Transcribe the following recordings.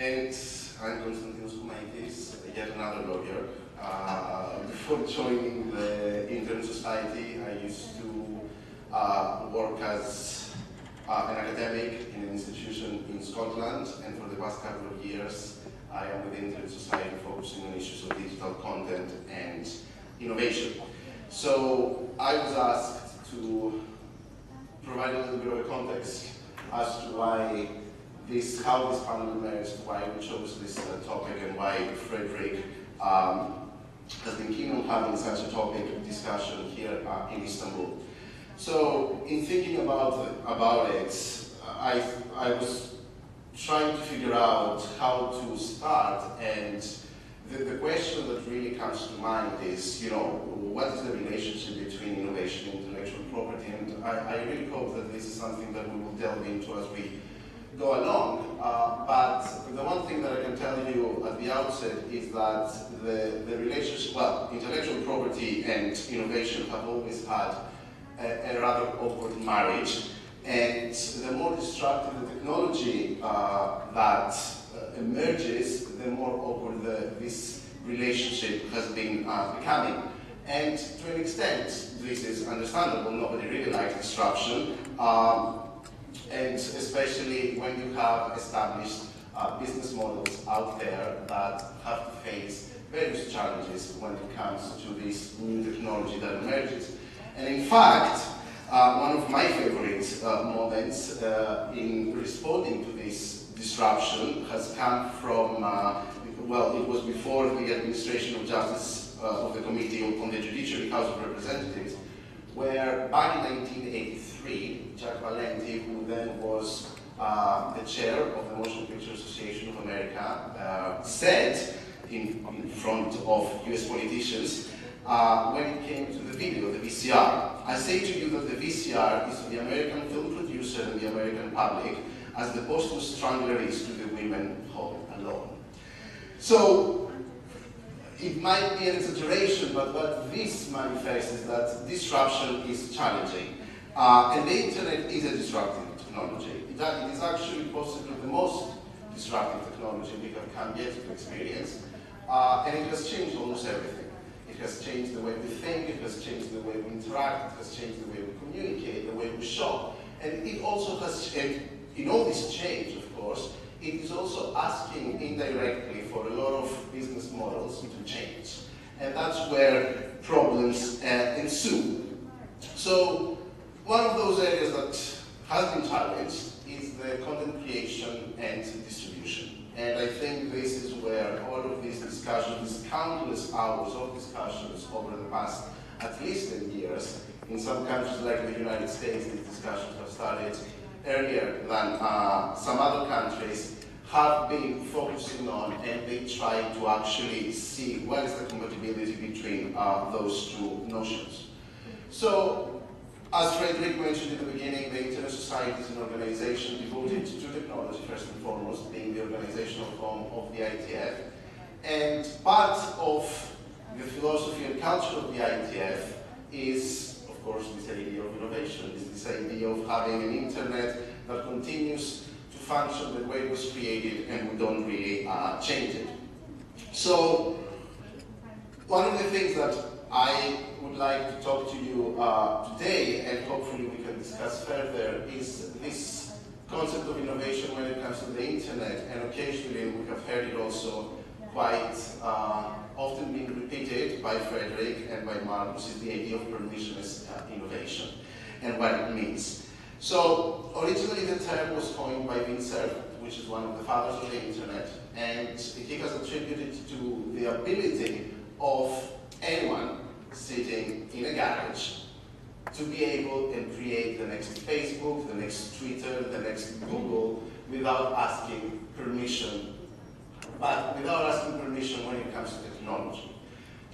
And I'm Konstantinos Koumaitis, yet another lawyer. Before joining the Internet Society, I used to work as an academic in an institution in Scotland, and for the past couple of years, I am with the Internet Society focusing on issues of digital content and innovation. So I was asked to provide a little bit of a context as to how this panel emerged, why we chose this topic, and why Frederick has been keen on having such a topic discussion here in Istanbul. So, in thinking about it, I was trying to figure out how to start, and the question that really comes to mind is, what is the relationship between innovation and intellectual property? And I really hope that this is something that we will delve into as we go along. But the one thing that I can tell you at the outset is that the relationship, intellectual property and innovation have always had a rather awkward marriage. And the more disruptive the technology that emerges, the more awkward this relationship has been becoming. And to an extent, this is understandable. Nobody really likes disruption. And especially when you have established business models out there that have to face various challenges when it comes to this new technology that emerges. And in fact, one of my favorite moments in responding to this disruption has come from, it was before the administration of justice of the Committee on the Judiciary House of Representatives, where back in 1983, Jack Valenti, who then was the chair of the Motion Picture Association of America, said in front of US politicians, when it came to the video, the VCR, I say to you that the VCR is to the American film producer and the American public as the Boston Strangler is to the women home alone. So, it might be an exaggeration, but what this manifests is that disruption is challenging. And the internet is a disruptive technology. It is actually possibly the most disruptive technology we have come yet to experience. And it has changed almost everything. It has changed the way we think, it has changed the way we interact, it has changed the way we communicate, the way we shop. And it also has, in all this change, of course, it is also asking indirectly for a lot of business models to change. And that's where problems ensue. So, one of those areas that has been challenged is the content creation and distribution. And I think this is where all of these discussions, countless hours of discussions over the past at least 10 years, in some countries like the United States, these discussions have started earlier than some other countries, have been focusing on, and they try to actually see what is the compatibility between those two notions. So, as Frederick mentioned in the beginning, the Internet Society is an organization devoted to technology, first and foremost, being the organizational home of the ITF. And part of the philosophy and culture of the ITF is, of course, this idea of innovation, is this idea of having an internet that continues to function the way it was created, and we don't really change it. So, one of the things that I would like to talk to you today, and hopefully we can discuss further, is this concept of innovation when it comes to the internet, and occasionally we have heard it also quite often being repeated by Frederick and by Marcus, is the idea of permissionless innovation and what it means. So originally the term was coined by Vint Cerf, which is one of the fathers of the internet, and he has attributed it to the ability of anyone sitting in a garage to be able and create the next Facebook, the next Twitter, the next Google without asking permission, but without asking permission when it comes to technology.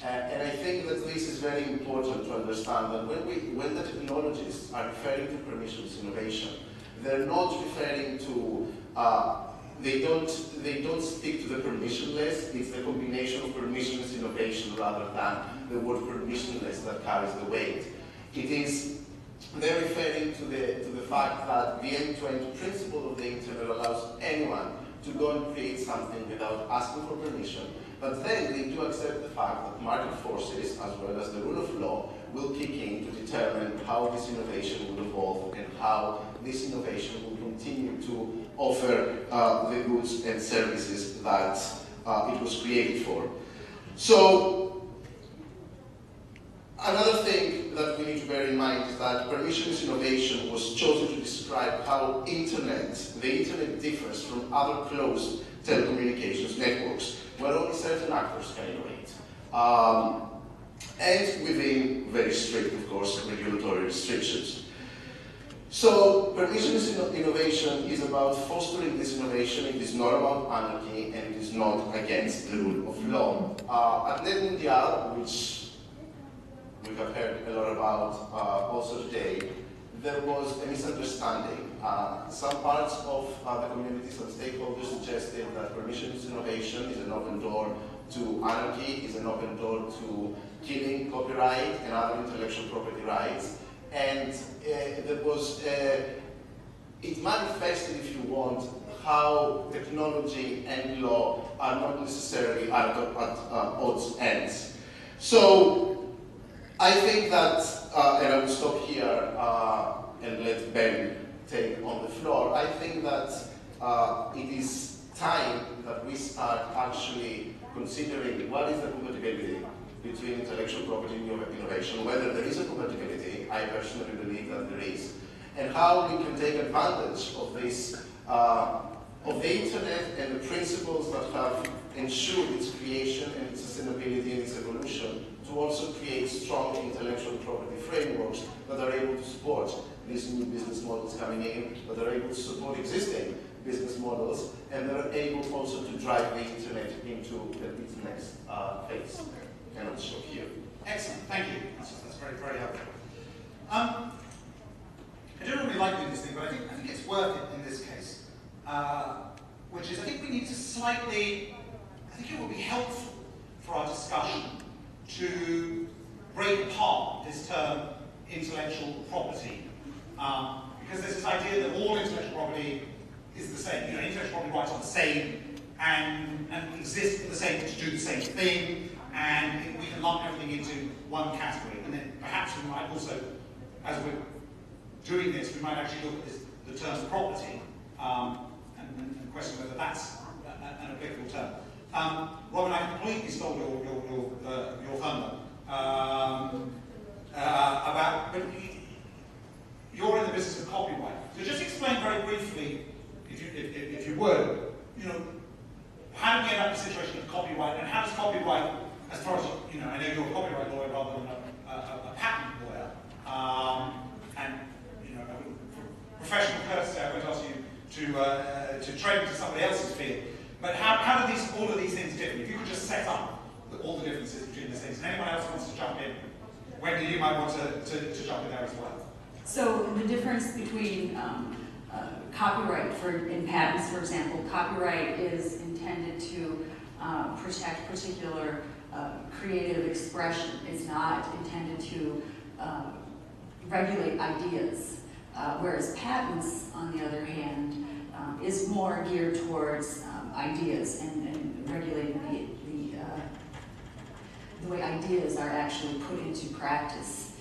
And I think that this is very important to understand that when the technologists are referring to permissionless innovation, they're not referring to they don't stick to the permissionless. It's the combination of permissionless innovation rather than the word permissionless that carries the weight. They're referring to the fact that the end-to-end principle of the internet allows anyone to go and create something without asking for permission, but then they do accept the fact that market forces, as well as the rule of law, will kick in to determine how this innovation will evolve and how this innovation will continue to offer the goods and services that it was created for. So, another thing that we need to bear in mind is that permissionless innovation was chosen to describe how the internet differs from other closed telecommunications networks, where only certain actors can innovate. And within very strict, of course, regulatory restrictions. So, permissionless innovation is about fostering this innovation. It is not about anarchy, and it is not against the rule of law. At Net Mundial, which we have heard a lot about also today, there was a misunderstanding. Some parts of the community, some stakeholders suggested that permissionless innovation is an open door to anarchy, is an open door to killing copyright and other intellectual property rights. And there was, it manifested, if you want, how technology and law are not necessarily at odds ends. So I think that, and I will stop here and let Ben take on the floor, I think that it is time that we start actually considering what is the compatibility between intellectual property and innovation, whether there is a compatibility. I personally believe that there is, and how we can take advantage of this, of the internet and the principles that have ensured its creation and its sustainability and its evolution, to also create strong intellectual property frameworks that are able to support these new business models coming in, that are able to support existing business models, and that are able also to drive the internet into its next phase. And I'll stop here. Excellent, thank you. That's very, very helpful. I don't really like doing this thing, but I think it's worth it in this case. Which is, I think we need to slightly, I think it would be helpful for our discussion to break apart this term intellectual property. Because there's this idea that all intellectual property is the same. You know, intellectual property rights are the same and exist for the same, to do the same thing, and we can lump everything into one category. And then perhaps we might also, as we're doing this, we might actually look at the term property and question whether that's an applicable term. Robin, I completely stole your thunder but you're in the business of copyright. So just explain very briefly, if you would, you know, how do we end up in a situation of copyright, and how does copyright, as far as you know, I know you're a copyright lawyer rather than a patent lawyer, and you know, for professional courtesy, I won't ask you to trade into somebody else's field. But how do all of these things differ? If you could just set up all the differences between these things, and anyone else wants to jump in, Wendy, you might want to jump in there as well. So the difference between copyright in patents, for example, copyright is intended to protect particular creative expression. It's not intended to regulate ideas, whereas patents, on the other hand, is more geared towards ideas and regulating the way ideas are actually put into practice.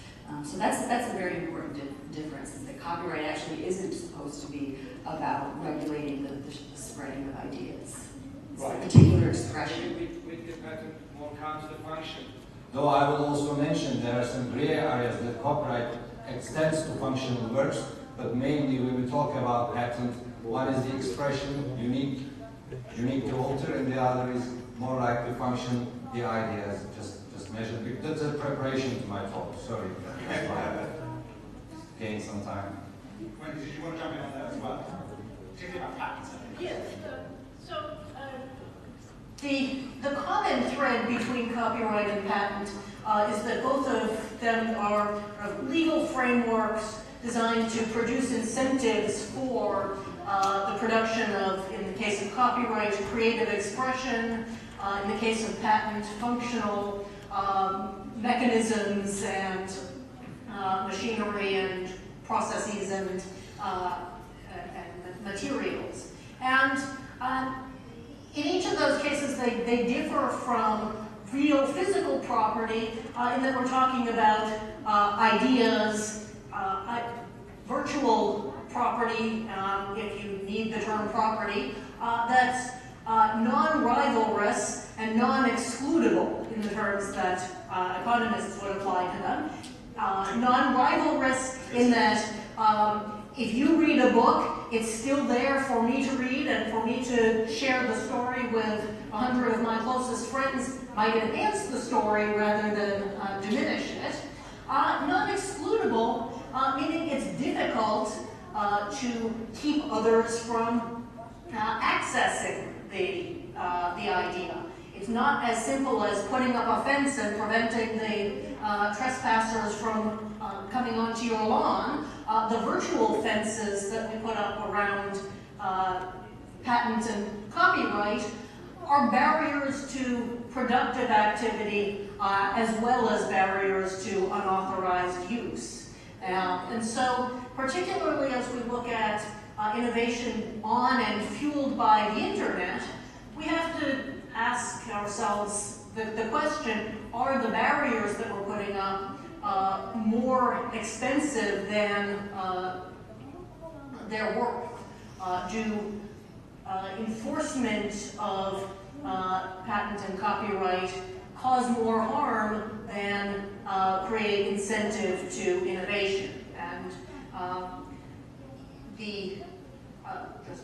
So that's a very important difference, is that copyright actually isn't supposed to be about regulating the spreading of ideas. It's a particular expression. With the patent more comes the function. Though I will also mention there are some gray areas that copyright extends to functional works, but mainly when we talk about patent, one is the expression, unique to alter, and the other is more like the function, the ideas, just measured. That's a preparation to my talk, sorry. Gain some time. Wendy, did you want to jump in on that as well? Particularly about patents, I think. Yes. The common thread between copyright and patent is that both of them are legal frameworks designed to produce incentives for the production of, in the case of copyright, creative expression, in the case of patent, functional mechanisms and machinery and processes and materials. And they differ from real physical property in that we're talking about ideas, virtual property, if you need the term property, that's non-rivalrous and non-excludable in the terms that economists would apply to them. Non-rivalrous in that if you read a book, it's still there for me to read and for me to share the story with 100 of my closest friends might enhance the story rather than diminish it. Non-excludable, meaning it's difficult to keep others from accessing the idea. It's not as simple as putting up a fence and preventing the trespassers from coming onto your lawn. The virtual fences that we put up around patent and copyright are barriers to productive activity as well as barriers to unauthorized use. And so, particularly as we look at innovation on and fueled by the internet, we have to ask ourselves the question, are the barriers that we're putting up more expensive than their worth? Do enforcement of patent and copyright cause more harm than create incentive to innovation? And just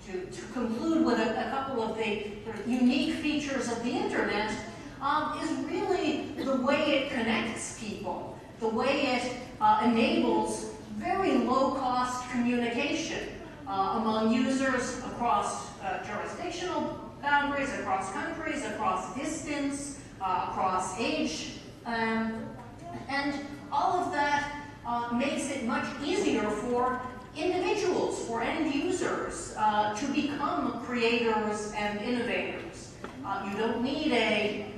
to conclude with a couple of the unique features of the internet is really the way it connects people, the way it enables very low-cost communication among users across jurisdictional boundaries, across countries, across distance, across age, and all of that makes it much easier for individuals, for end users, to become creators and innovators. You don't need a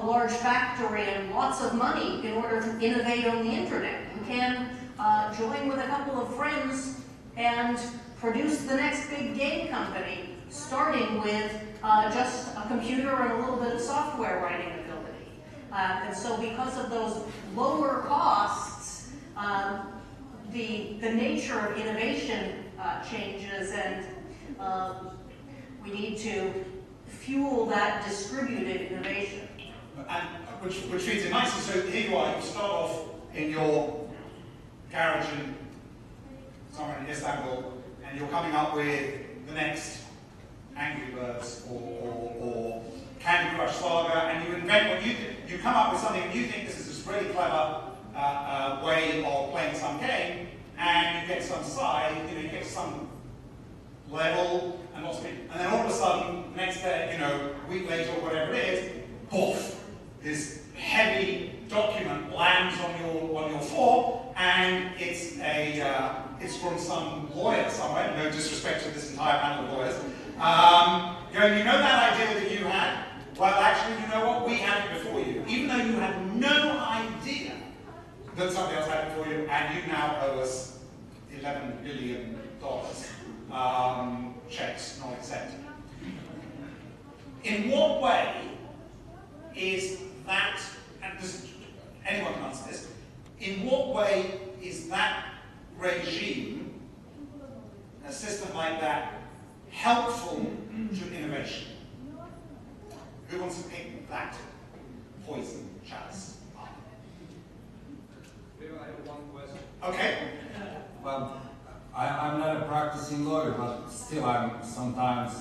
large factory and lots of money in order to innovate on the internet. You can join with a couple of friends and produce the next big game company, starting with just a computer and a little bit of software writing ability. And so because of those lower costs, the nature of innovation changes, and we need to fuel that distributed innovation. And which feeds in nicely. So here you are, you start off in your garage in somewhere in Istanbul, and you're coming up with the next Angry Birds or Candy Crush Saga, and you invent what you think. You come up with something and you think this is this really clever way of playing some game, and you get some side, you get some level, and lots of it. And then all of a sudden, next day, a week later or whatever it is, poof, this heavy document lands on your floor, and it's from some lawyer somewhere. No disrespect to this entire panel of lawyers. You know that idea that you had? Well, actually, you know what? We had it before you, even though you had no idea that somebody else had it before you, and you now owe us $11 billion. Checks not accepted. In what way is that, and anyone can answer this, in what way is that regime, a system like that, helpful to innovation? Who wants to pick that poison chalice up? I have one question. Okay. Well, I'm not a practicing lawyer, but still sometimes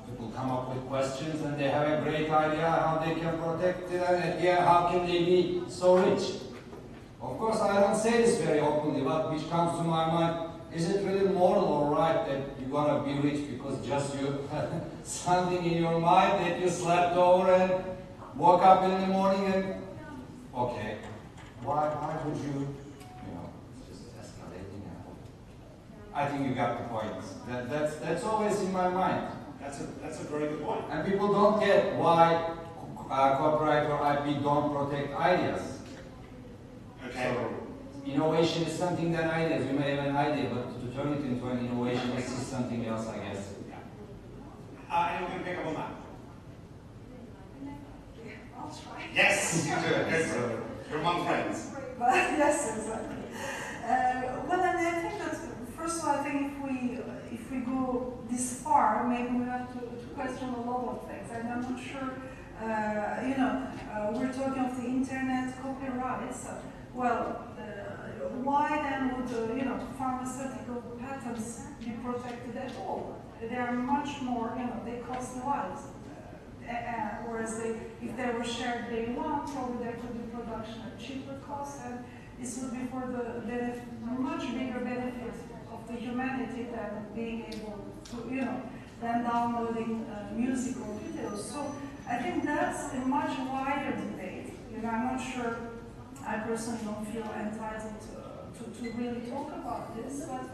people come up with questions and they have a great idea how they can protect it, and at the end, how can they be so rich? Of course, I don't say this very openly, but which comes to my mind, is it really moral or right that you're gonna be rich because just you had something in your mind that you slept over and woke up in the morning and, okay, why would you, it's just escalating. I think you got the point. That's always in my mind. That's a very good point. And people don't get why copyright or IP don't protect ideas. Okay. So, innovation is something that ideas. You may have an idea, but to turn it into an innovation is something else, I guess. Anyone can pick up on that? among friends. But yes, exactly. Well, and I think that first of all, I think if we go this far, maybe we have to question a lot of things. And I'm not sure. We're talking of the internet copyrights. Why then would pharmaceutical patents be protected at all? They are much more. They cost lives. Whereas if they were shared day one, probably there could be production at cheaper cost, and this would be for the much bigger benefit of the humanity than being able to, than downloading music or videos. So I think that's a much wider debate. I'm not sure. I personally don't feel entitled to really talk about this, but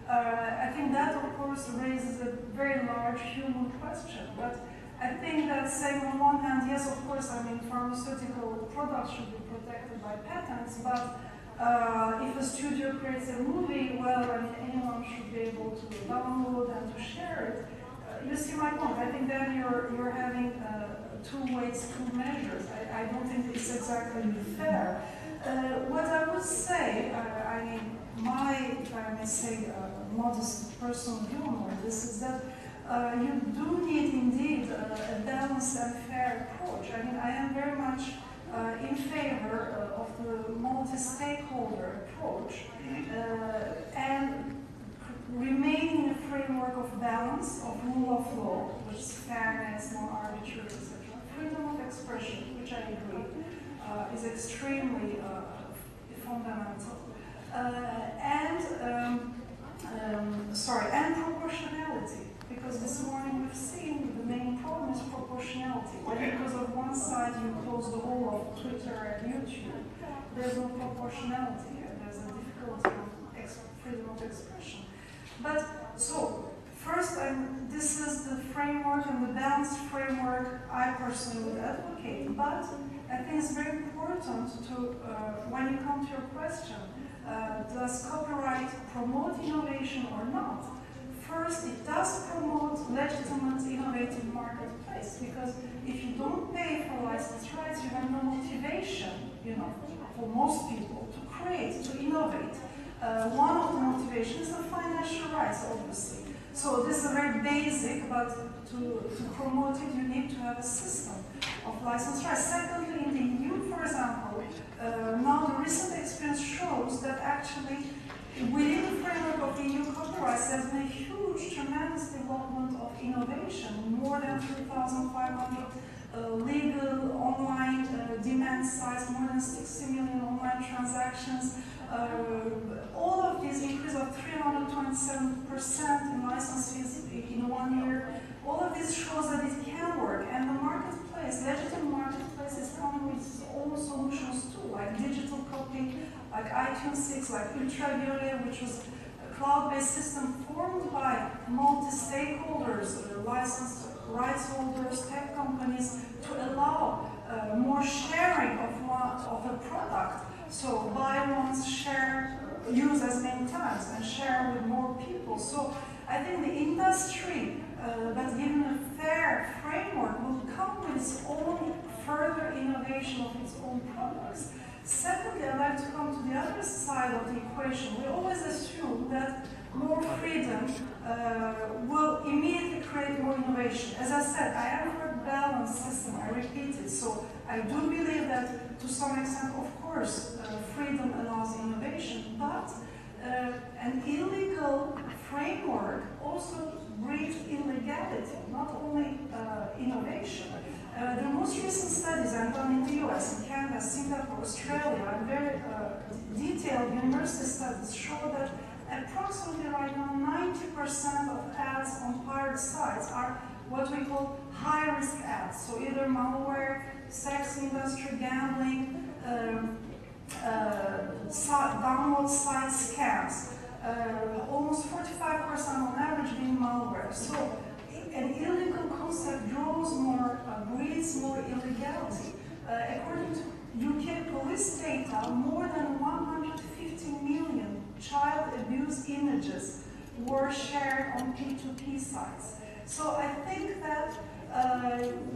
I think that, of course, raises a very large human question. But I think that saying on one hand, yes, of course, pharmaceutical products should be protected by patents, but if a studio creates a movie, anyone should be able to download and to share it. You see my point. I think then you're having two weights, two measures. I don't think it's exactly fair. What I would say, if I may say, modest personal view on this is that you do need indeed a balanced and fair approach. I am very much in favor of the multi-stakeholder approach and remain in a framework of balance, of rule of law, which is fairness, non-arbitrary, etc. Freedom of expression, which I agree, is extremely fundamental. And proportionality, because this morning we've seen the main problem is proportionality. Okay. Because of one side you close the whole of Twitter and YouTube, there's no proportionality and there's a difficulty of freedom of expression. But so, first, this is the framework and the balanced framework I personally would advocate. But I think it's very important to, when you come to your question, does copyright promote innovation or not? First, it does promote legitimate, innovative marketplace, because if you don't pay for license rights, you have no motivation, for most people to create, to innovate. One of the motivations is the financial rights, obviously. So this is very basic, but to promote it, you need to have a system of license rights. Secondly, in the EU, for example, now the recent experience shows that actually within the framework of the EU copyrights, there's been a huge, tremendous development of innovation. More than 3,500 legal online demand sites, more than 60 million online transactions. All of these increase of 327% in license fees in 1 year. All of this shows that it can work, and the marketplace, legitimate marketplace, is coming with its own solutions too, like digital copy, like iTunes 6, like Ultraviolet, which was a cloud-based system formed by multi-stakeholders, licensed rights holders, tech companies, to allow more sharing of a product. So buy once, share, use as many times, and share with more people. So I think the industry, but given a fair framework, will come with its own further innovation of its own products. Secondly, I'd like to come to the other side of the equation. We always assume that more freedom will immediately create more innovation. As I said, I am for a balanced system, I repeat it. So I do believe that to some extent, of course, freedom allows innovation, but an illegal framework also breeds illegality, not only innovation. The most recent studies I've done in the US, in Canada, Singapore, Australia, and very detailed university studies show that approximately right now 90% of ads on pirate sites are what we call high-risk ads. So either malware, sex industry, gambling, download site scams. Almost 45% on average being malware. So an illegal concept draws more, breeds more illegality. According to UK police data, more than 150 million child abuse images were shared on P2P sites. So I think that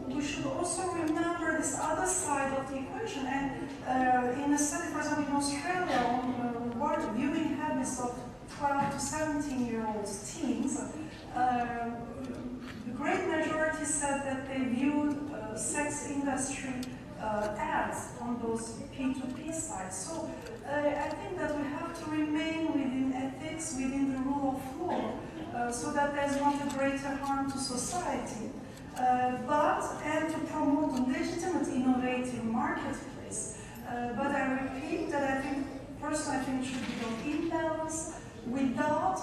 we should also remember this other side of the equation. And in a study, for example, in Australia, on viewing habits of 12 to 17-year-olds, teens, the great majority said that they viewed sex industry ads on those P2P sites. So I think that we have to remain within ethics, within the rule of law, so that there's not a greater harm to society. And to promote a legitimate, innovative marketplace. But I repeat that I think, personally, I think it should be done in balance, without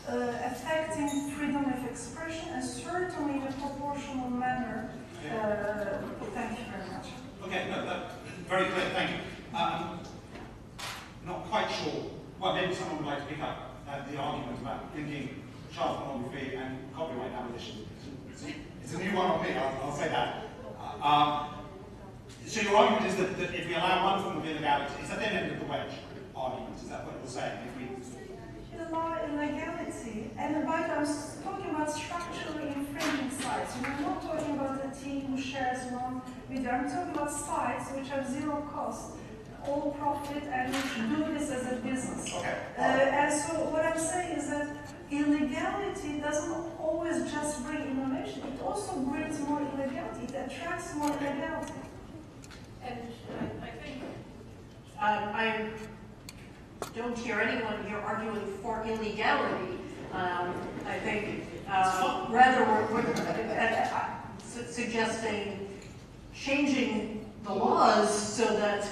affecting freedom of expression, and certainly in a proportional manner. Thank you very much. Okay, no, very clear, thank you. Not quite sure, well, maybe someone would like to pick up the argument about linking child pornography and copyright abolition. It's a new one on me, I'll say that. So your argument is that if we allow one form of illegality, is that then end of the wedge argument? Is that what you're saying? If we allow illegality, and by the way, I'm talking about structurally infringing sites. We're not talking about a team who shares one video. I'm talking about sites which have zero cost, all profit, and which do this as a business. Okay. And so what I'm saying is that illegality doesn't always just bring innovation. It also brings more illegality. It attracts more illegality. And I think I don't hear anyone here arguing for illegality. I think rather we're suggesting changing the laws so that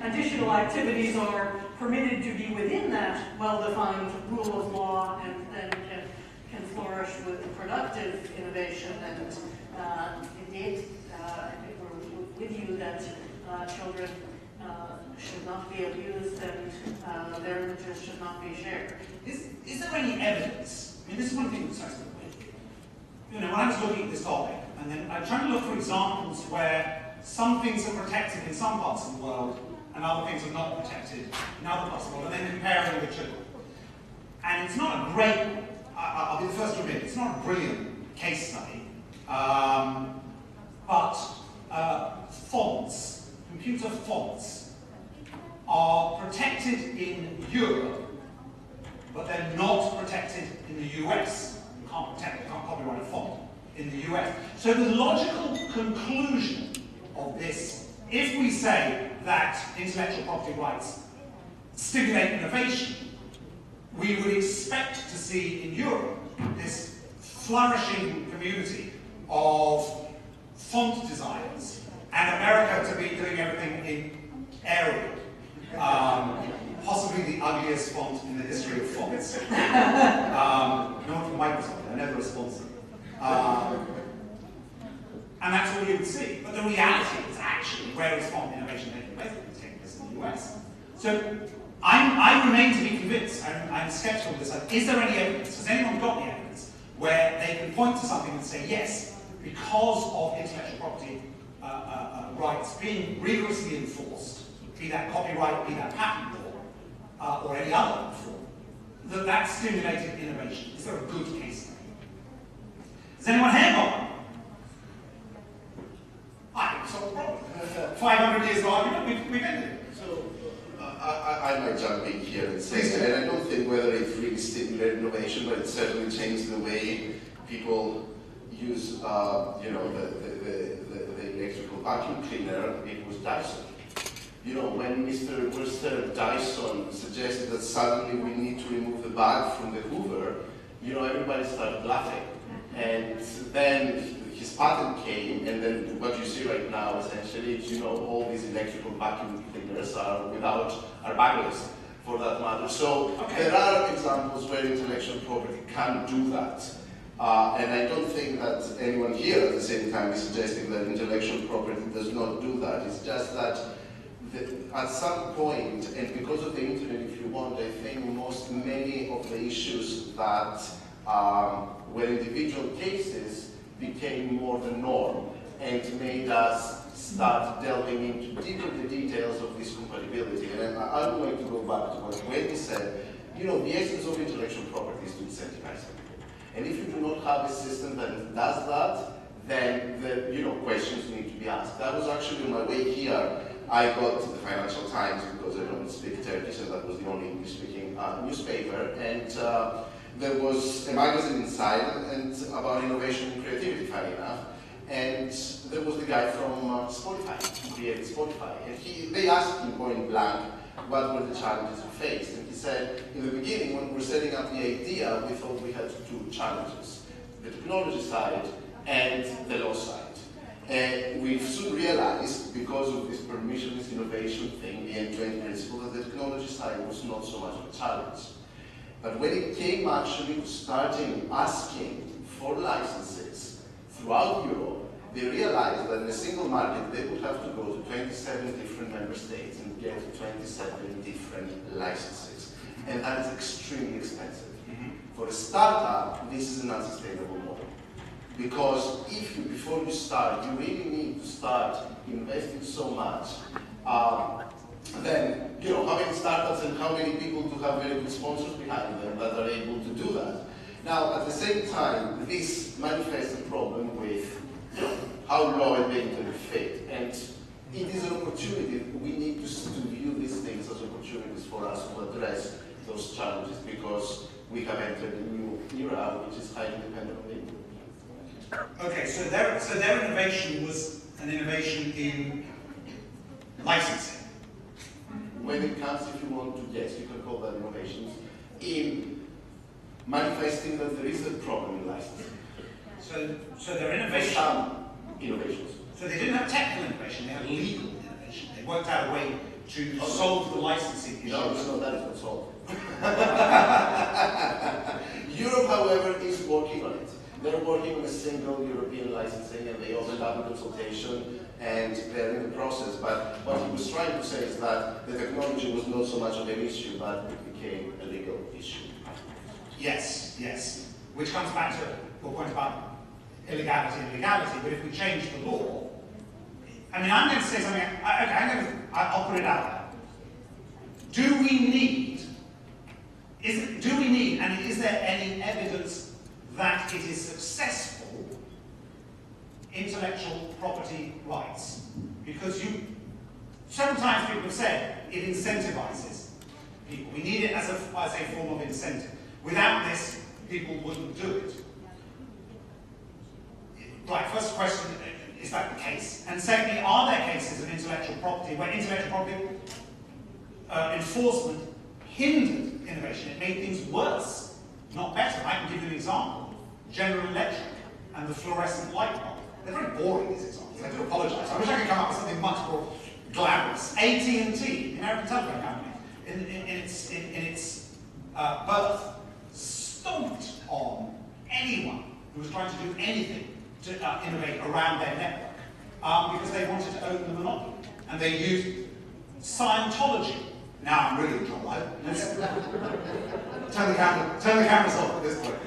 additional activities are permitted to be within that well-defined rule of law and then can flourish with productive innovation. And indeed, I think we're with you that children should not be abused and their images should not be shared. Is there any evidence? I mean, this is one thing that strikes me. You know, when I was looking at this topic, and then I'm trying to look for examples where some things are protected in some parts of the world and other things are not protected in other parts of the world, and then comparing the two. And it's not a great, I'll be the first to admit, it's not a brilliant case study, but fonts, computer fonts, are protected in Europe, but they're not protected in the US. You can't copyright a font in the US. So the logical conclusion of this, if we say that intellectual property rights stimulate innovation, we would expect to see in Europe this flourishing community of font designers, and America to be doing everything in Arial. Possibly the ugliest font in the history of fonts. Not from Microsoft, they're never a sponsor. And that's all you would see. But the reality is actually where is font innovation taking place? It's taking place in the US. So I remain to be convinced, and I'm skeptical of this. Is there any evidence? Has anyone got any evidence where they can point to something and say, yes, because of intellectual property rights being rigorously enforced, be that copyright, be that patent law, or any other form, that stimulated innovation? Is there a good case study? Does anyone have one? I think it's not a problem. 500 years of argument, we've ended it. So, I might jump in here and say, and I don't think whether it really stimulated innovation, but it certainly changed the way people use, you know, the electrical vacuum cleaner. It was Dyson. You know, when Mr. Worcester Dyson suggested that suddenly we need to remove the bag from the Hoover, you know, everybody started laughing. And then his patent came, and then what you see right now essentially is, you know, all these electrical vacuum cleaners are bagless for that matter. So there are examples where intellectual property can do that. And I don't think that anyone here at the same time is suggesting that intellectual property does not do that. It's just that at some point, and because of the internet, if you want, I think many of the issues that were individual cases became more the norm and made us start delving into deeper the details of this compatibility. And I would like to go back to what Wendy said. You know, the essence of intellectual property is to incentivize people. And if you do not have a system that does that, then the questions need to be asked. That was actually on my way here. I got the Financial Times because I don't speak Turkish, and that was the only English-speaking newspaper. And there was a magazine inside and about innovation and creativity, funny enough. And there was the guy from Spotify, who created Spotify. And they asked him point blank, what were the challenges we faced? And he said, in the beginning, when we were setting up the idea, we thought we had two challenges, the technology side and the law side. And we've soon realized, because of this permissionless innovation thing, the end-to-end principle, that the technology side was not so much of a challenge. But when it came actually to starting asking for licenses throughout Europe, they realized that in a single market, they would have to go to 27 different member states and get 27 different licenses. And that is extremely expensive. For a startup, this is an unsustainable model. Because if you, before you start, you really need to start investing so much, then, how many startups and how many people do have very good sponsors behind them that are able to do that? Now, at the same time, this manifests a problem with how law is going to fit. And it is an opportunity. We need to view these things as opportunities for us to address those challenges, because we have entered a new era which is highly dependent on legal. Okay, so their innovation was an innovation in licensing. When it comes, if you want to, yes, you can call that innovations, in manifesting that there is a problem in licensing. So their innovation. Some innovations. So they didn't have technical innovation, they had legal innovation. They worked out a way to solve the licensing issue. No, that is not solved. Europe, however, is working on it. They're working on a single European licensing, and they opened up a consultation, and they're in the process. But what he was trying to say is that the technology was not so much of an issue, but it became a legal issue. Yes, yes. Which comes back to your point about illegality and legality, but if we change the law, I mean, I'm going to say something, I'll put it out there. Do we need, and is there any evidence that it is successful, intellectual property rights? Because several times people have said it incentivizes people. We need it as a form of incentive. Without this, people wouldn't do it. Right, first question, is that the case? And secondly, are there cases of intellectual property where intellectual property enforcement hindered innovation? It made things worse, not better. I can give you an example. General Electric and the fluorescent light bulb. They're very boring, these examples. I do apologize. I wish I could come up with something much more glamorous. AT&T, the American telephone company, in its birth, stomped on anyone who was trying to do anything to innovate around their network, because they wanted to own the monopoly. And they used Scientology. Now I'm really in trouble. Turn the cameras off at this point.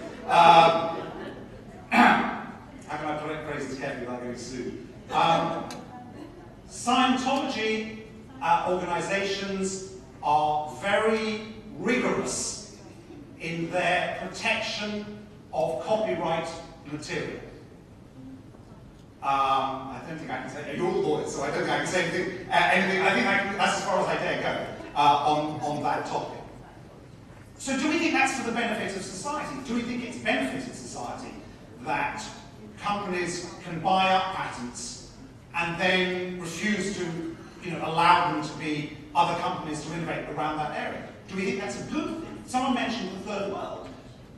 How can I phrase this carefully without getting sued? Scientology organizations are very rigorous in their protection of copyright material. I don't think I can say, you're all lawyers, so I don't think I can say anything. I think that's as far as I dare go on that topic. So do we think that's for the benefit of society? Do we think it's benefited society that companies can buy up patents and then refuse to allow them to be other companies to innovate around that area? Do we think that's a good thing? Someone mentioned the third world.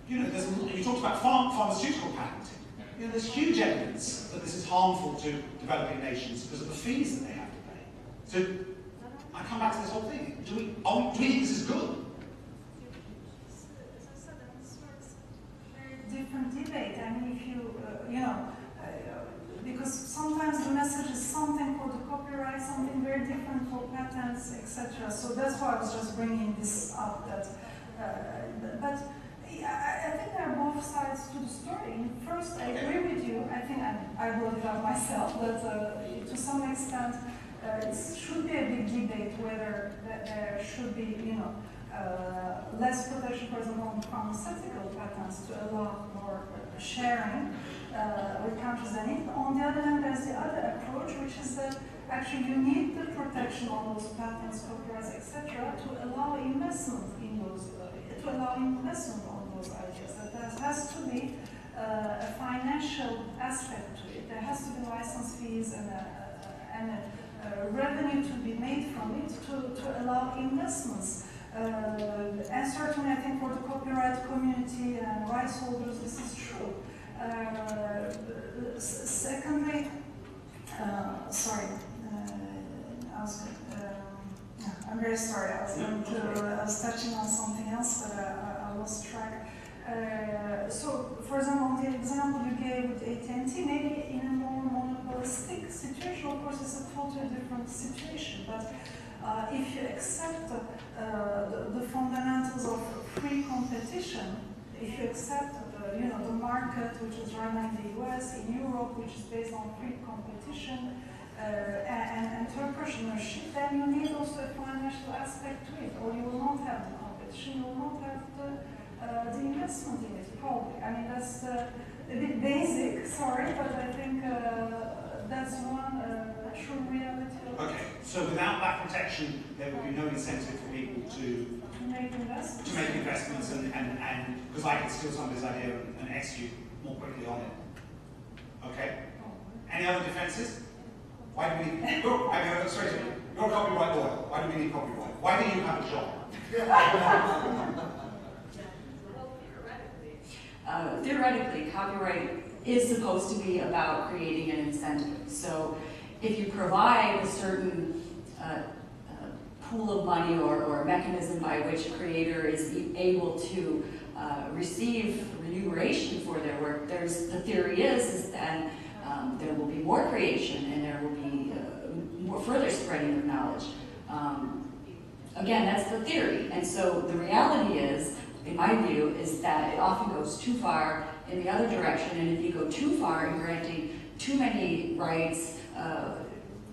You talked about pharmaceutical patenting. There's huge evidence that this is harmful to developing nations because of the fees that they have to pay. So I come back to this whole thing. Do we think this is good? Different debate. I mean, if you, because sometimes the message is something for the copyright, something very different for patents, etc. So that's why I was just bringing this up. That, but I think there are both sides to the story. First, I agree with you. I think I brought it up myself. That to some extent, it should be a big debate whether there should be, less protection, for example, on pharmaceutical patents to allow more sharing with countries that need. On the other hand, there's the other approach, which is that actually you need the protection on those patents, copyrights, etc., to allow investment in those, on those ideas. That there has to be a financial aspect to it. There has to be license fees and a revenue to be made from it to allow investments. And certainly, I think for the copyright community and rights holders, this is true. Secondly, sorry, I'm very sorry. I was touching on something else, but I lost track. So, for example, the example you gave with AT&T, maybe in a more monopolistic situation, of course, it's a totally different situation. But if you accept the fundamentals of free competition, if you accept the market which is run in the US, in Europe, which is based on free competition and entrepreneurship, then you need also a financial aspect to it, or you will not have the competition, you will not have the investment in it, probably. I mean, that's a bit basic, sorry, but I think that's one true reality. Okay, so without that protection, there would be no incentive for people to make investments. To make investments and because I can steal somebody's idea and execute more quickly on it. Okay. Any other defences? Why do we need? Sorry, you're a copyright lawyer. Why do we need copyright? Why do you have a job? Theoretically, copyright is supposed to be about creating an incentive. So if you provide a certain pool of money or a mechanism by which a creator is able to receive remuneration for their work, the theory is that there will be more creation and there will be more further spreading of knowledge. Again, that's the theory. And so the reality is, in my view, is that it often goes too far in the other direction, and if you go too far in granting too many rights,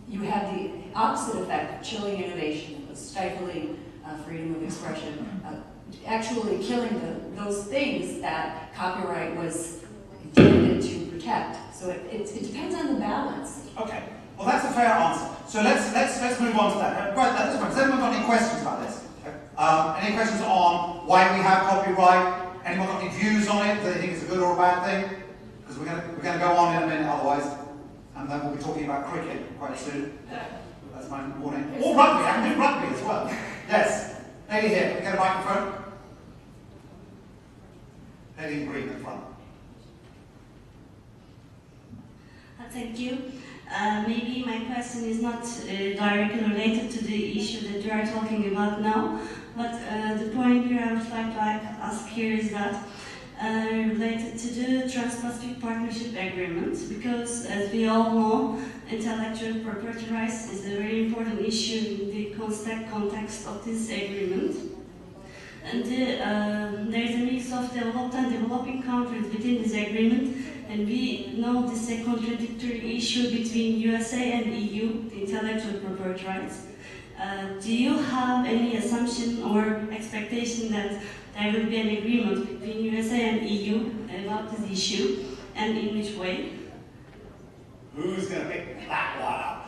you have the opposite effect of chilling innovation, of stifling freedom of expression, actually killing those things that copyright was intended to protect. So it depends on the balance. Okay, well that's a fair answer. So let's move on to that. Right at this point, does anyone got any questions about this? Any questions on why we have copyright? Anyone got any views on it? Do they think it's a good or a bad thing? Because we're going to go on in a minute otherwise. And then we'll be talking about cricket quite soon. That's my warning. Or rugby, I can do rugby as well. Yes. Lady here, can we get a microphone? Lady in green at the front. Thank you. Maybe my question is not directly related to the issue that you are talking about now, but the point here I would like to ask here is that related to the Trans-Pacific Partnership Agreement, because as we all know, intellectual property rights is a very important issue in the context of this agreement. And there is a mix of developed and developing countries within this agreement, and we know this is a contradictory issue between USA and EU, the intellectual property rights. Do you have any assumption or expectation that there will be an agreement between USA and EU about this issue, and in which way? Who's going to pick that one up?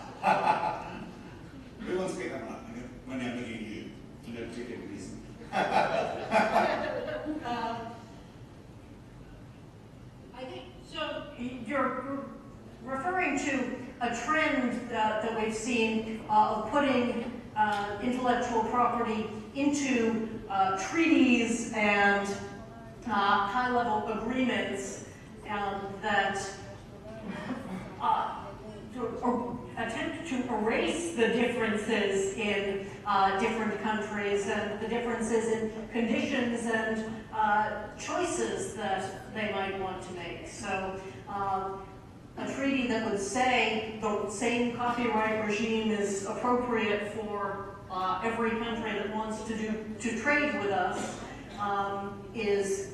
Who wants to pick that one up? When I'm looking at you, for no particular reason. I think so. You're referring to a trend that we've seen of putting intellectual property into treaties and high-level agreements that attempt to erase the differences in different countries and the differences in conditions and choices that they might want to make. So a treaty that would say the same copyright regime is appropriate for every country that wants to trade with us is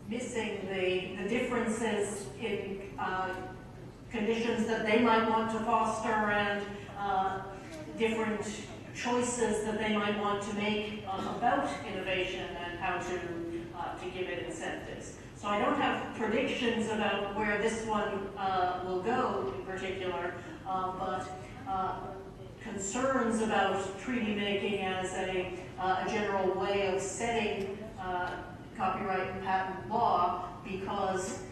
missing the differences in conditions that they might want to foster and different choices that they might want to make about innovation and how to give it incentives. So I don't have predictions about where this one will go in particular, but concerns about treaty making as a general way of setting copyright and patent law, because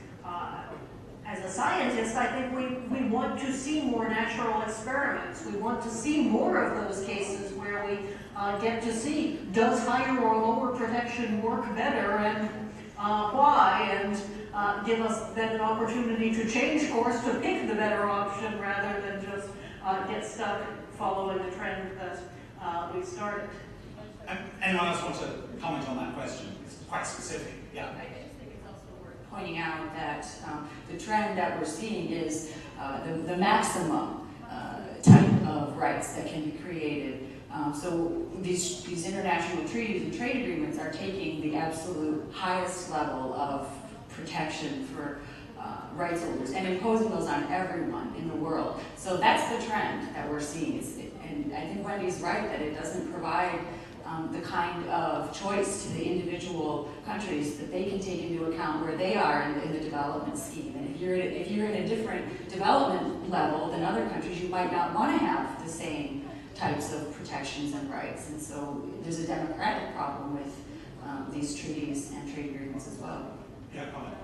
as a scientist, I think we want to see more natural experiments. We want to see more of those cases where we get to see, does higher or lower protection work better, and why, and give us then an opportunity to change course to pick the better option rather than just get stuck following the trend that we've started. Anyone else want to comment on that question? It's quite specific. Yeah. I just think it's also worth pointing out that the trend that we're seeing is the maximum type of rights that can be created. So these international treaties and trade agreements are taking the absolute highest level of protection for rights holders and imposing those on everyone in the world. So that's the trend that we're seeing. And I think Wendy's right that it doesn't provide the kind of choice to the individual countries that they can take into account where they are in the development scheme. And if you're in a different development level than other countries, you might not want to have the same types of protections and rights. And so there's a democratic problem with these treaties and trade agreements as well. Yeah, comment.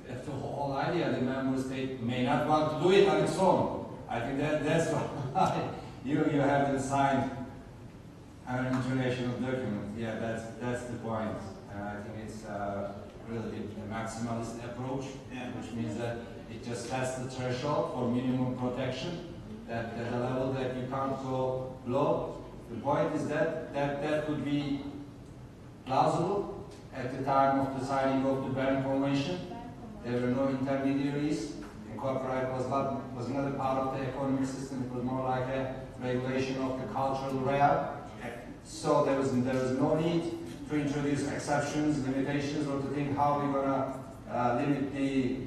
That's the whole idea. The member state may not want to do it on its own. I think that's why you have to sign an international document. Yeah, that's the point. I think it's really a maximalist approach, yeah, which means that it just sets the threshold for minimum protection, that at a level that you can't go below. The point is that could be plausible at the time of the signing of the Berne Convention. There were no intermediaries, and copyright was not a part of the economic system. It was more like a regulation of the cultural realm. So there was no need to introduce exceptions, limitations, or to think how we're gonna limit the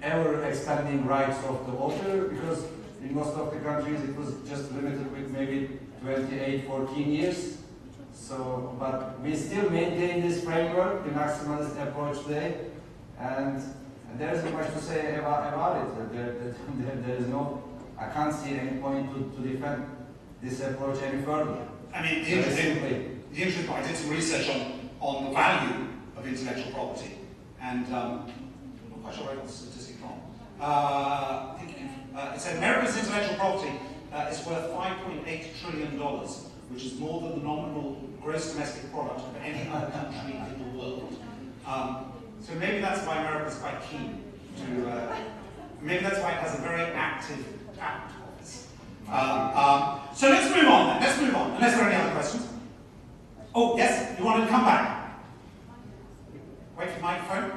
ever-expanding rights of the author, because in most of the countries it was just limited with maybe 28, 14 years. So, but we still maintain this framework, the maximalist approach today, and there isn't much to say about it. There is no, I can't see any point to defend this approach any further. I mean, the interesting point, I did some research on the value of intellectual property, and I'm not quite sure where I got the statistic from. I think it said America's intellectual property is worth $5.8 trillion, which is more than the nominal gross domestic product of any other country in the world. So maybe that's why America's quite keen to, maybe that's why it has a very active patent office. So let's move on then, let's move on, unless there are any other questions. Oh, yes, you wanted to come back? Wait for the microphone.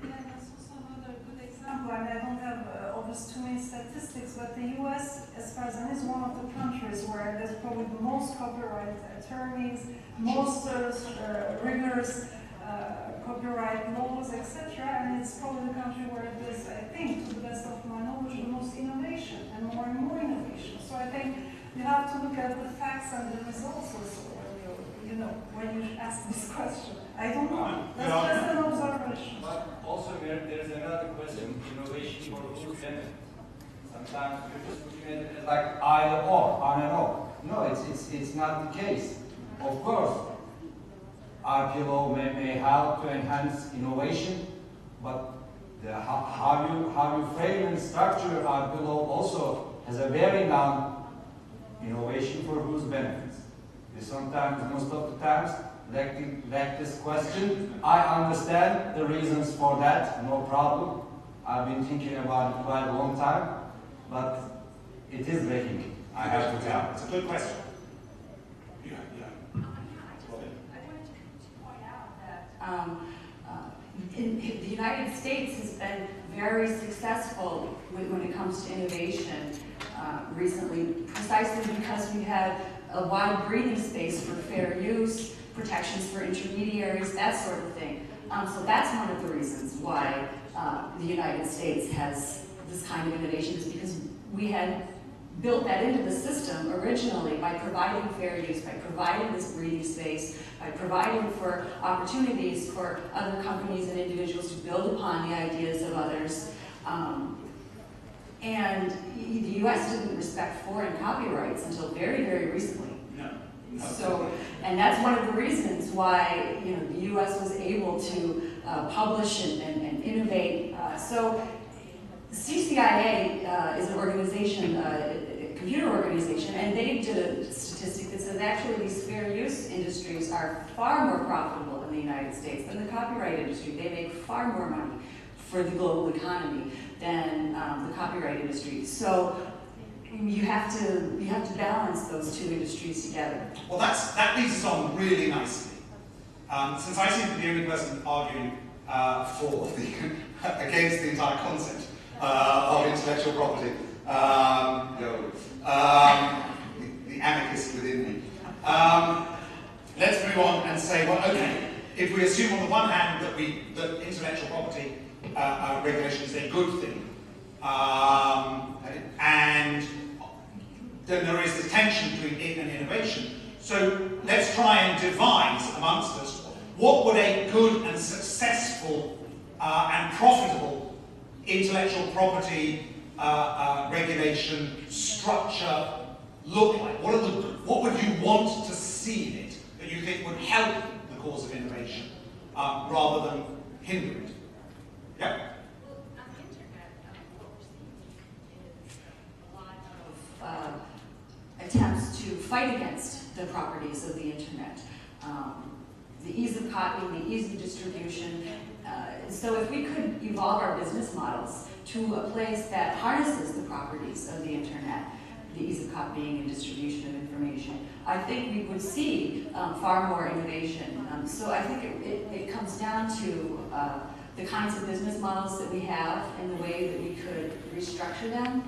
That's also another good example. I mean, I don't have obviously too many statistics, but the US, as far as I know, is one of the countries where there's probably the most copyright attorneys, most rigorous copyright laws, etc. And it's probably the country where there's, I think, to the best of my knowledge, the most innovation and more innovation. So I think you have to look at the facts and the results also when you ask this question. I don't know. That's just an observation. But also there's another question, innovation for whose benefit? Sometimes you're just looking at it as like either or, on and off. No, it's not the case. Of course, IP law may help to enhance innovation, but how you frame and structure IP law also has a bearing on innovation for whose benefits. We sometimes, most of the times, like this question. I understand the reasons for that, no problem. I've been thinking about it quite a long time, but it is lacking, I have to tell. It's a good question. In the United States has been very successful when it comes to innovation recently, precisely because we had a wide breathing space for fair use, protections for intermediaries, that sort of thing. So that's one of the reasons why the United States has this kind of innovation, is because we had built that into the system originally by providing fair use, by providing this breathing space, by providing for opportunities for other companies and individuals to build upon the ideas of others. And the US didn't respect foreign copyrights until very, very recently. No. So, and that's one of the reasons why the US was able to publish and innovate. So CCIA is an organization, a computer organization, and they did a statistic that says actually these fair use industries are far more profitable in the United States than the copyright industry. They make far more money for the global economy than the copyright industry. So you have to balance those two industries together. Well, that leads us on really nicely. Since I seem to be the only person arguing against the entire concept of intellectual property, the anarchist within me. Let's move on and say, well, okay, if we assume on the one hand that intellectual property regulation is a good thing, and then there is the tension between it and innovation. So let's try and devise amongst us what would a good and successful and profitable intellectual property regulation structure look like? What would you want to see in it that you think would help the cause of innovation rather than hinder it? Yeah? Attempts to fight against the properties of the internet. The ease of copying, the ease of distribution. So if we could evolve our business models to a place that harnesses the properties of the internet, the ease of copying and distribution of information, I think we would see far more innovation. So I think it comes down to the kinds of business models that we have and the way that we could restructure them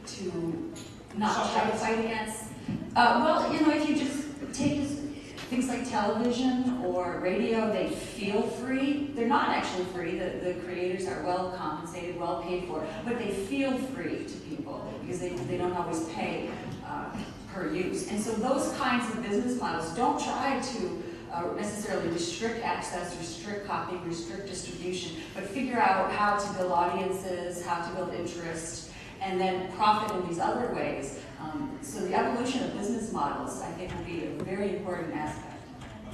to not try to fight against. Well, if you just take things like television or radio, they feel free. They're not actually free. The creators are well compensated, well paid for, but they feel free to people because they don't always pay per use. And so those kinds of business models don't try to necessarily restrict access, restrict copying, restrict distribution, but figure out how to build audiences, how to build interest, and then profit in these other ways. So the evolution of business models, I think, will be a very important aspect.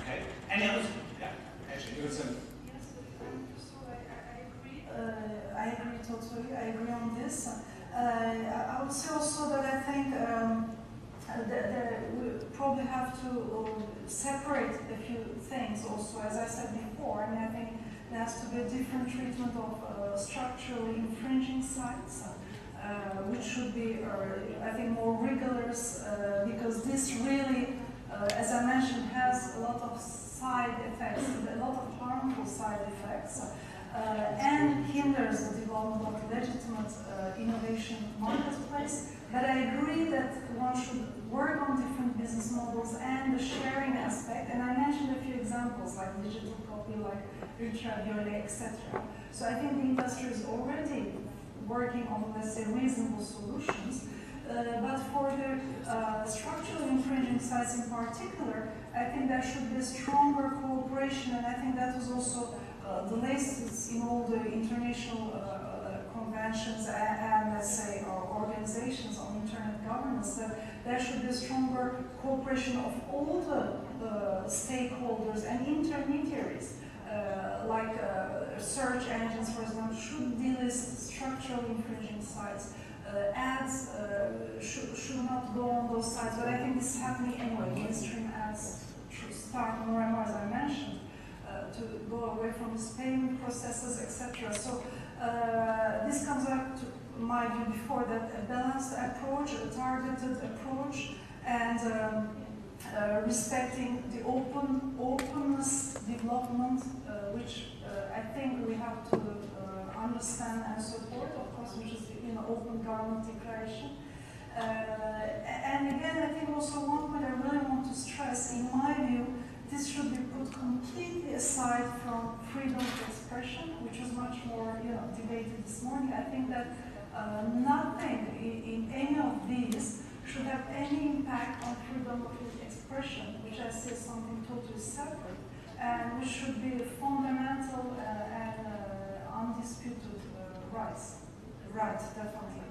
Okay. Any others? Yeah. Actually, you would say. Yes, so I agree totally. I agree on this. I would say also that I think we probably have to separate a few things also, as I said before. I think there has to be a different treatment of structurally infringing sites. Which should be, I think, more rigorous because this really, as I mentioned, has a lot of side effects, a lot of harmful side effects, and hinders the development of a legitimate innovation marketplace. But I agree that one should work on different business models and the sharing aspect. And I mentioned a few examples like digital copy, like ultraviolet, etc. So I think the industry is already working on, let's say, reasonable solutions. But for the structurally infringing sites in particular, I think there should be a stronger cooperation, and I think that was also the latest in all the international conventions and let's say, organizations on internet governance, that there should be a stronger cooperation of all the stakeholders and intermediaries. Like search engines, for example, should delist structurally infringing sites. Ads should not go on those sites, but I think this is happening anyway. Mainstream ads should start more and more, as I mentioned, to go away from these payment processes, etc. So this comes back to my view before, that a balanced approach, a targeted approach, and respecting the openness development, which I think we have to understand and support, of course, which is the open government declaration. And again, I think also one point I really want to stress, in my view, this should be put completely aside from freedom of expression, which was much more debated this morning. I think that nothing in any of these should have any impact on freedom of expression, which I say is something totally separate, and which should be a fundamental and undisputed right, definitely.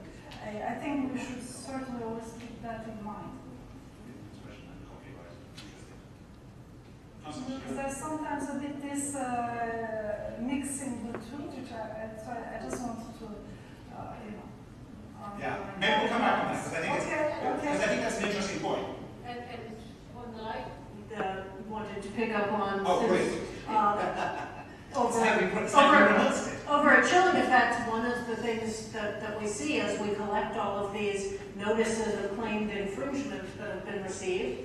I think we should certainly always keep that in mind. There's sometimes a bit this mixing the two, which I just wanted to, yeah, maybe we'll come back on that, because I think that's an interesting point. And one that I wanted to pick up on. Oh, since, great. Over at Chilling Effect, one of the things that we see as we collect all of these notices of claimed infringement that have been received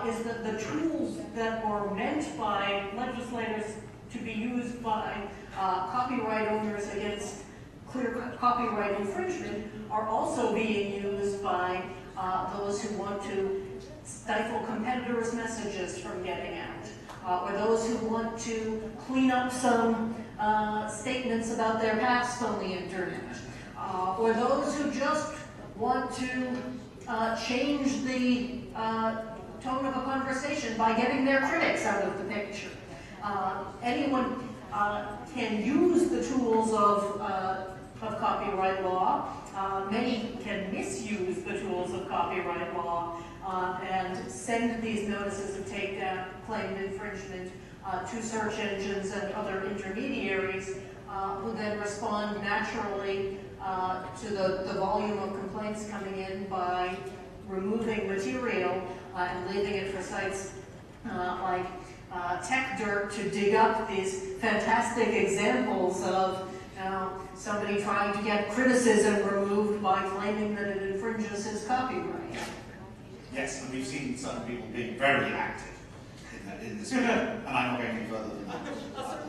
is that the tools that were meant by legislators to be used by copyright owners against clear copyright infringement are also being used by those who want to stifle competitors' messages from getting out, or those who want to clean up some statements about their past on the internet, or those who just want to change the tone of a conversation by getting their critics out of the picture. Anyone can use the tools of copyright law. Many can misuse the tools of copyright law and send these notices of takedown, claimed infringement to search engines and other intermediaries who then respond naturally to the volume of complaints coming in by removing material and leaving it for sites like TechDirt to dig up these fantastic examples of somebody trying to get criticism removed by claiming that it infringes his copyright. Yes, and we've seen some people being very active in this field, and I'm not going any further than that.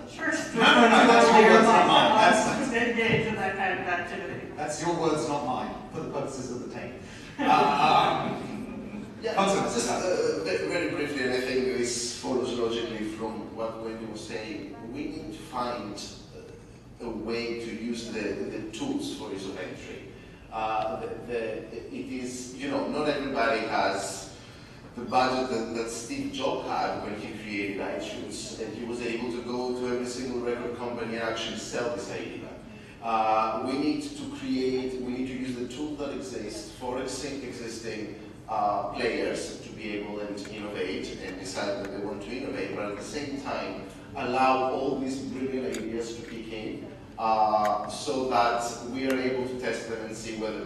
First, No, that's your words, not mine. That's engage in that kind of activity. That's your words, not mine, for the purposes of the tape. Just very briefly, and I think this follows logically from what Wendy was saying, we need to find a way to use the tools for ease of entry. It is, not everybody has the budget that Steve Jobs had when he created iTunes, and he was able to go to every single record company and actually sell this idea. We need to use the tools that exist for existing players to be able to innovate and decide that they want to innovate, but at the same time allow all these brilliant ideas to kick in so that we are able to test them and see whether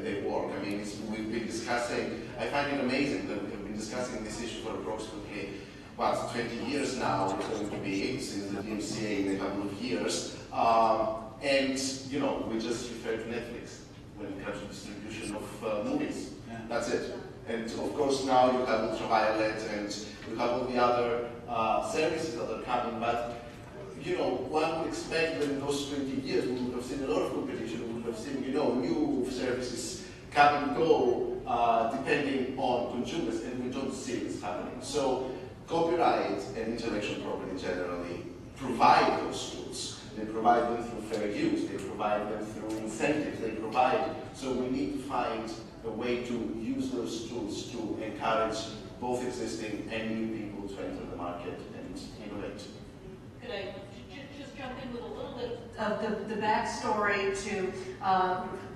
they work. I mean, we've been discussing, I find it amazing that we have been discussing this issue for approximately, 20 years now. It's going to be since the DMCA in a couple of years. And, we just refer to Netflix when it comes to distribution of movies. Yeah. That's it. And of course now you have Ultraviolet and you have all the other services that are coming, but one would expect that in those 20 years we would have seen a lot of competition, we would have seen, new services come and go depending on consumers, and we don't see this happening. So copyright and intellectual property generally provide those tools. They provide them through fair use, they provide them through incentives, so we need to find a way to use those tools to encourage both existing and new people to enter the market and innovate. Could I just jump in with a little bit of the backstory to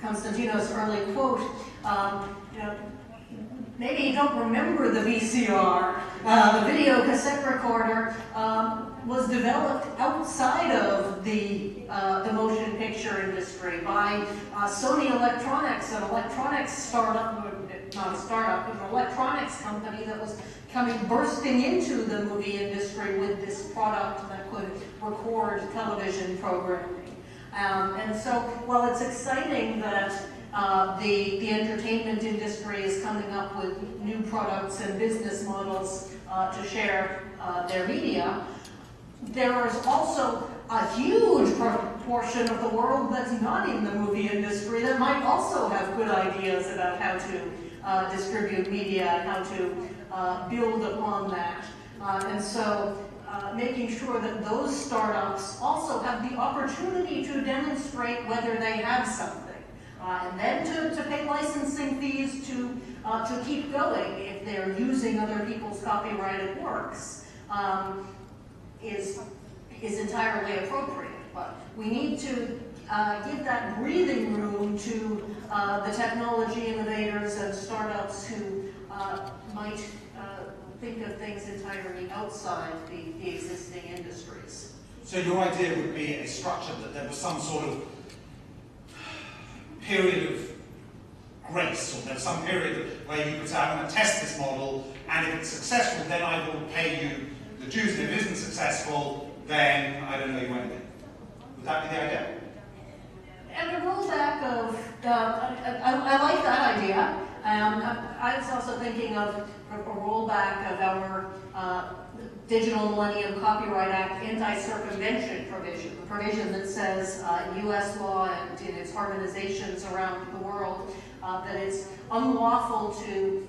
Konstantino's early quote? Maybe you don't remember the VCR. The video cassette recorder was developed outside of the motion picture industry by Sony Electronics, an electronics startup, not a startup, but an electronics company that was bursting into the movie industry with this product that could record television programming. And so, while it's exciting that the entertainment industry is coming up with new products and business models to share their media, there is also a huge proportion of the world that's not in the movie industry that might also have good ideas about how to distribute media and how to build upon that. And so making sure that those startups also have the opportunity to demonstrate whether they have something. and then to pay licensing fees to keep going if they're using other people's copyrighted works, is entirely appropriate. But we need to give that breathing room to the technology innovators and startups who might think of things entirely outside the existing industries. So your idea would be a structure that there was some sort of period of grace, or there's some period where you could say, I'm going to test this model, and if it's successful, then I will pay you the dues, and if it isn't successful, then I don't know you anything. Would that be the idea? And a rollback of, I like that idea. I was also thinking of a rollback of our Digital Millennium Copyright Act anti-circumvention provision, the provision that says in U.S. law and in its harmonizations around the world that it's unlawful to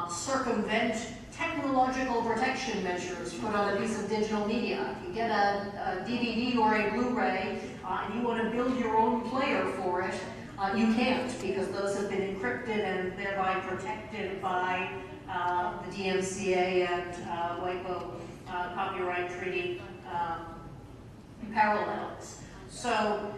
circumvent technological protection measures put on a piece of digital media. If you get a DVD or a Blu-ray and you want to build your own player for it, you can't, because those have been encrypted and thereby protected by the DMCA and WIPO copyright treaty parallels. So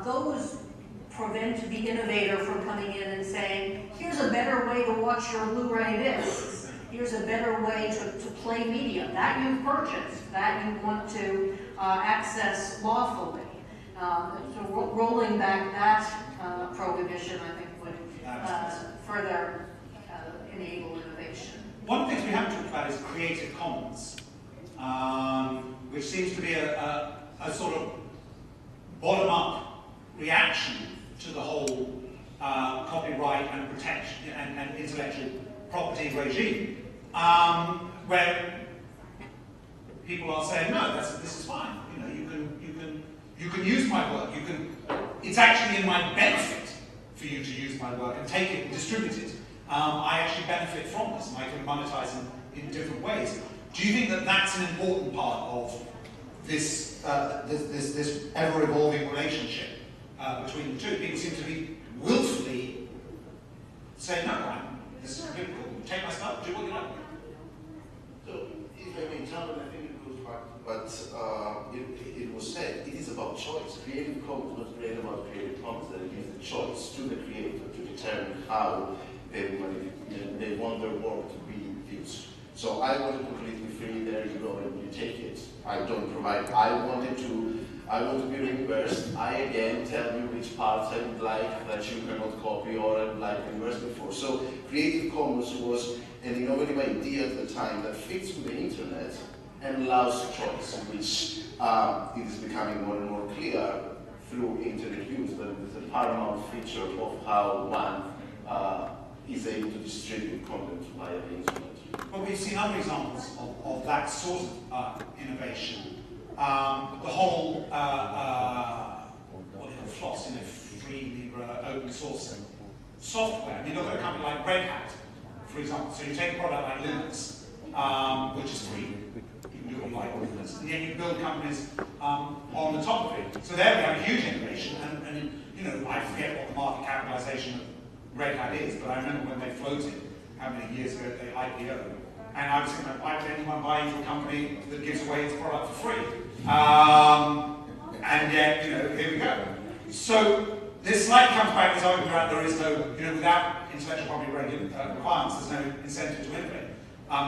those prevent the innovator from coming in and saying, here's a better way to watch your Blu-ray discs. Here's a better way to play media that you've purchased, that you want to access lawfully. So rolling back that prohibition, I think, would further enable innovation. One of the things we haven't talked about is Creative Commons, which seems to be a sort of bottom-up reaction to the whole copyright and protection and intellectual property regime, where people are saying, no, this is fine. You know, you can use my work. It's actually in my benefit for you to use my work and take it and distribute it. I actually benefit from this, and I can monetize in different ways. Do you think that that's an important part of this this ever-evolving relationship between the two? People seem to be willfully saying, no, this is completely cool. Take my stuff, do what you like. So, if I may jump in, I think it goes back, but it was said, it is about choice. Creative Commons was created about Creative Commons, that it gives the choice to the creator to determine how they want their work to be used. So I want it completely free, there you go, and you take it. I don't provide, I want to be reimbursed. I again tell you which parts I would like that you cannot copy or I would like reimbursement for. So Creative Commons was an innovative idea at the time that fits with the internet and allows choice, which it is becoming more and more clear through internet use that it is a paramount feature of how one is able to distribute content via the internet. But we've seen other examples of that sort of innovation. The whole what do you call FLOSS, free, Libra, open source software. I mean, look at a company like Red Hat, for example. So you take a product like Linux, which is free. You can do what you like with Linux, and then you build companies on the top of it. So there we have a huge innovation, and you know, I forget what the market capitalization of Red Hat is, but I remember when they floated, how many years ago they IPO'd, and I was thinking, why would anyone buy into a company that gives away its product for free? And yet, you know, here we go. So this slightly comes back to this argument around there is no, you know, without intellectual property requirements, there's no incentive to innovate.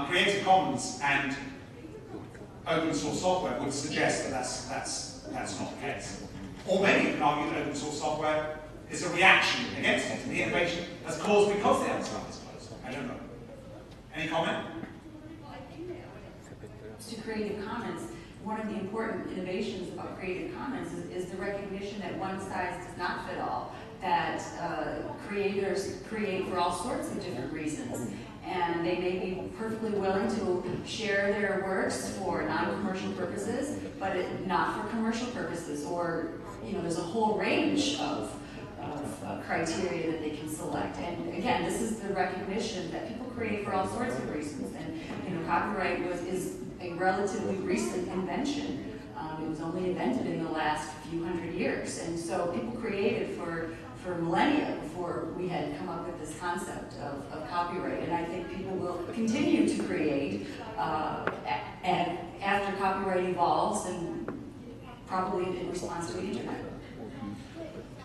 Creative Commons and open source software would suggest that that's not the case. Or maybe you can argue that open source software is a reaction against it, the innovation that's caused because the other stuff is closed. I don't know. Any comment? To Creative Commons, one of the important innovations about Creative Commons is the recognition that one size does not fit all, that creators create for all sorts of different reasons. And they may be perfectly willing to share their works for non-commercial purposes, but not for commercial purposes. Or, you know, there's a whole range of criteria that they can select. And again, this is the recognition that people create for all sorts of reasons. And, you know, copyright is a relatively recent invention. It was only invented in the last few hundred years. And so people created for for millennia before we had come up with this concept of copyright. And I think people will continue to create and after copyright evolves and probably in response to the internet.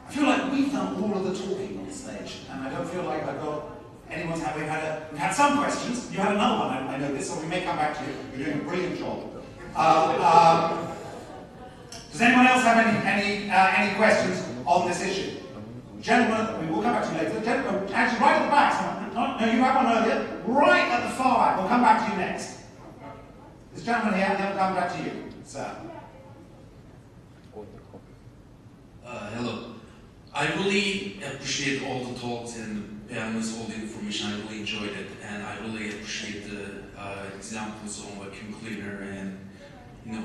I feel like we've done all of the talking on stage, and I don't feel like I've got anyone's had. We've had some questions. You had another one. I know this, so we may come back to you. You're doing a brilliant job. Does anyone else have any questions on this issue? Gentlemen, we will come back to you later. Gentlemen, actually, right at the back. No, you had one earlier. Right at the far back. We'll come back to you next. This gentleman here, and then we'll come back to you, sir. Hello. I really appreciate all the talks and panels, all the information. I really enjoyed it, and I really appreciate the examples on vacuum cleaner and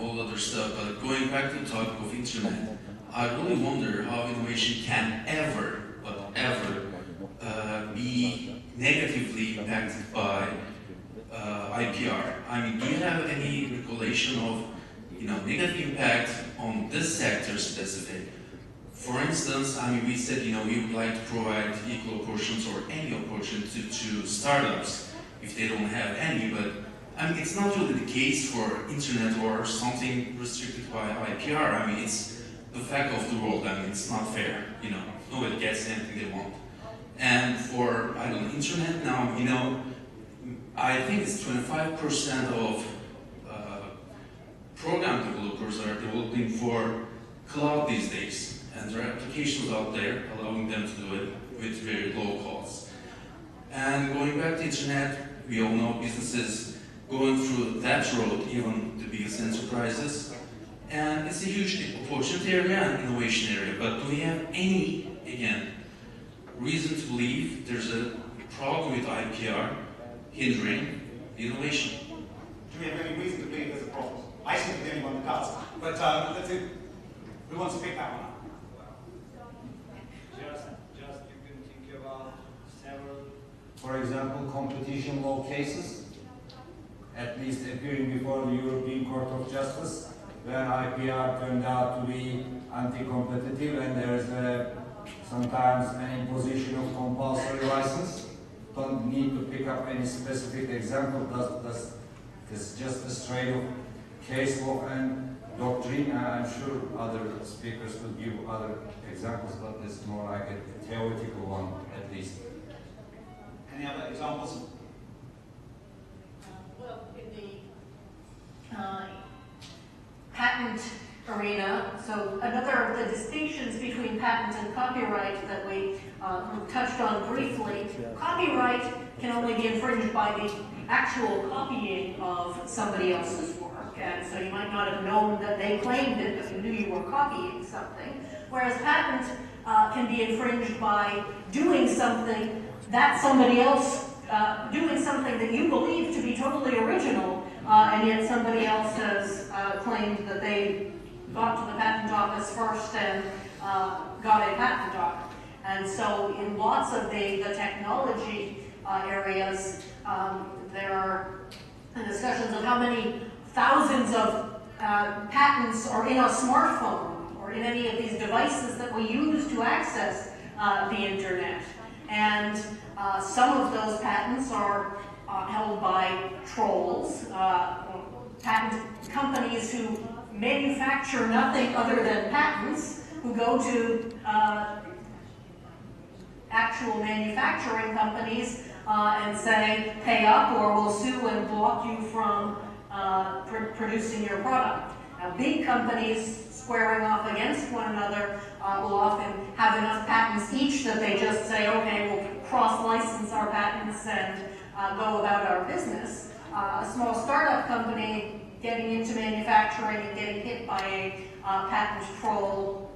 all other stuff. But going back to the topic of internet, I really wonder how innovation can ever be negatively impacted by IPR. I mean, do you have any recollection of negative impact on this sector specific? For instance, I mean, we said, we would like to provide equal opportunities or any opportunity to startups if they don't have any, but I mean, it's not really the case for internet or something restricted by IPR. I mean, it's the fact of the world. I mean, it's not fair, nobody gets anything they want. And for, I don't know, internet now, I think it's 25% of program developers are developing for cloud these days. And there are applications out there allowing them to do it with very low costs. And going back to internet, we all know businesses going through that road, even the biggest enterprises. And it's a huge opportunity area and innovation area. But do we have any, again, reason to believe there's a problem with IPR hindering the innovation? Do we have any reason to believe there's a problem? I seem to be the only one that does. But let's see, who wants to pick that one up? Just you can think about several, for example, competition law cases, at least appearing before the European Court of Justice, where IPR turned out to be anti-competitive and there's sometimes an imposition of compulsory license. Don't need to pick up any specific example, it's just a straight of case law and doctrine. I'm sure other speakers could give other examples, but it's more like a theoretical one at least. Any other examples? Well, in the patent arena, so another of the distinctions between patent and copyright that we touched on briefly, copyright can only be infringed by the actual copying of somebody else's work. And so you might not have known that they claimed it, but you knew you were copying something. Whereas patent can be infringed by doing something that somebody else, doing something that you believe to be totally original, and yet somebody else has claimed that they got to the patent office first and got a patent on it. And so in lots of the technology areas, there are discussions of how many thousands of patents are in a smartphone or in any of these devices that we use to access the internet. And some of those patents are held by trolls, patent companies who manufacture nothing other than patents, who go to actual manufacturing companies and say, pay up or we'll sue and block you from producing your product. Now, big companies squaring off against one another will often have enough patents each that they just say, okay, we'll cross-license our patents and go about our business. A small startup company getting into manufacturing and getting hit by a patent troll,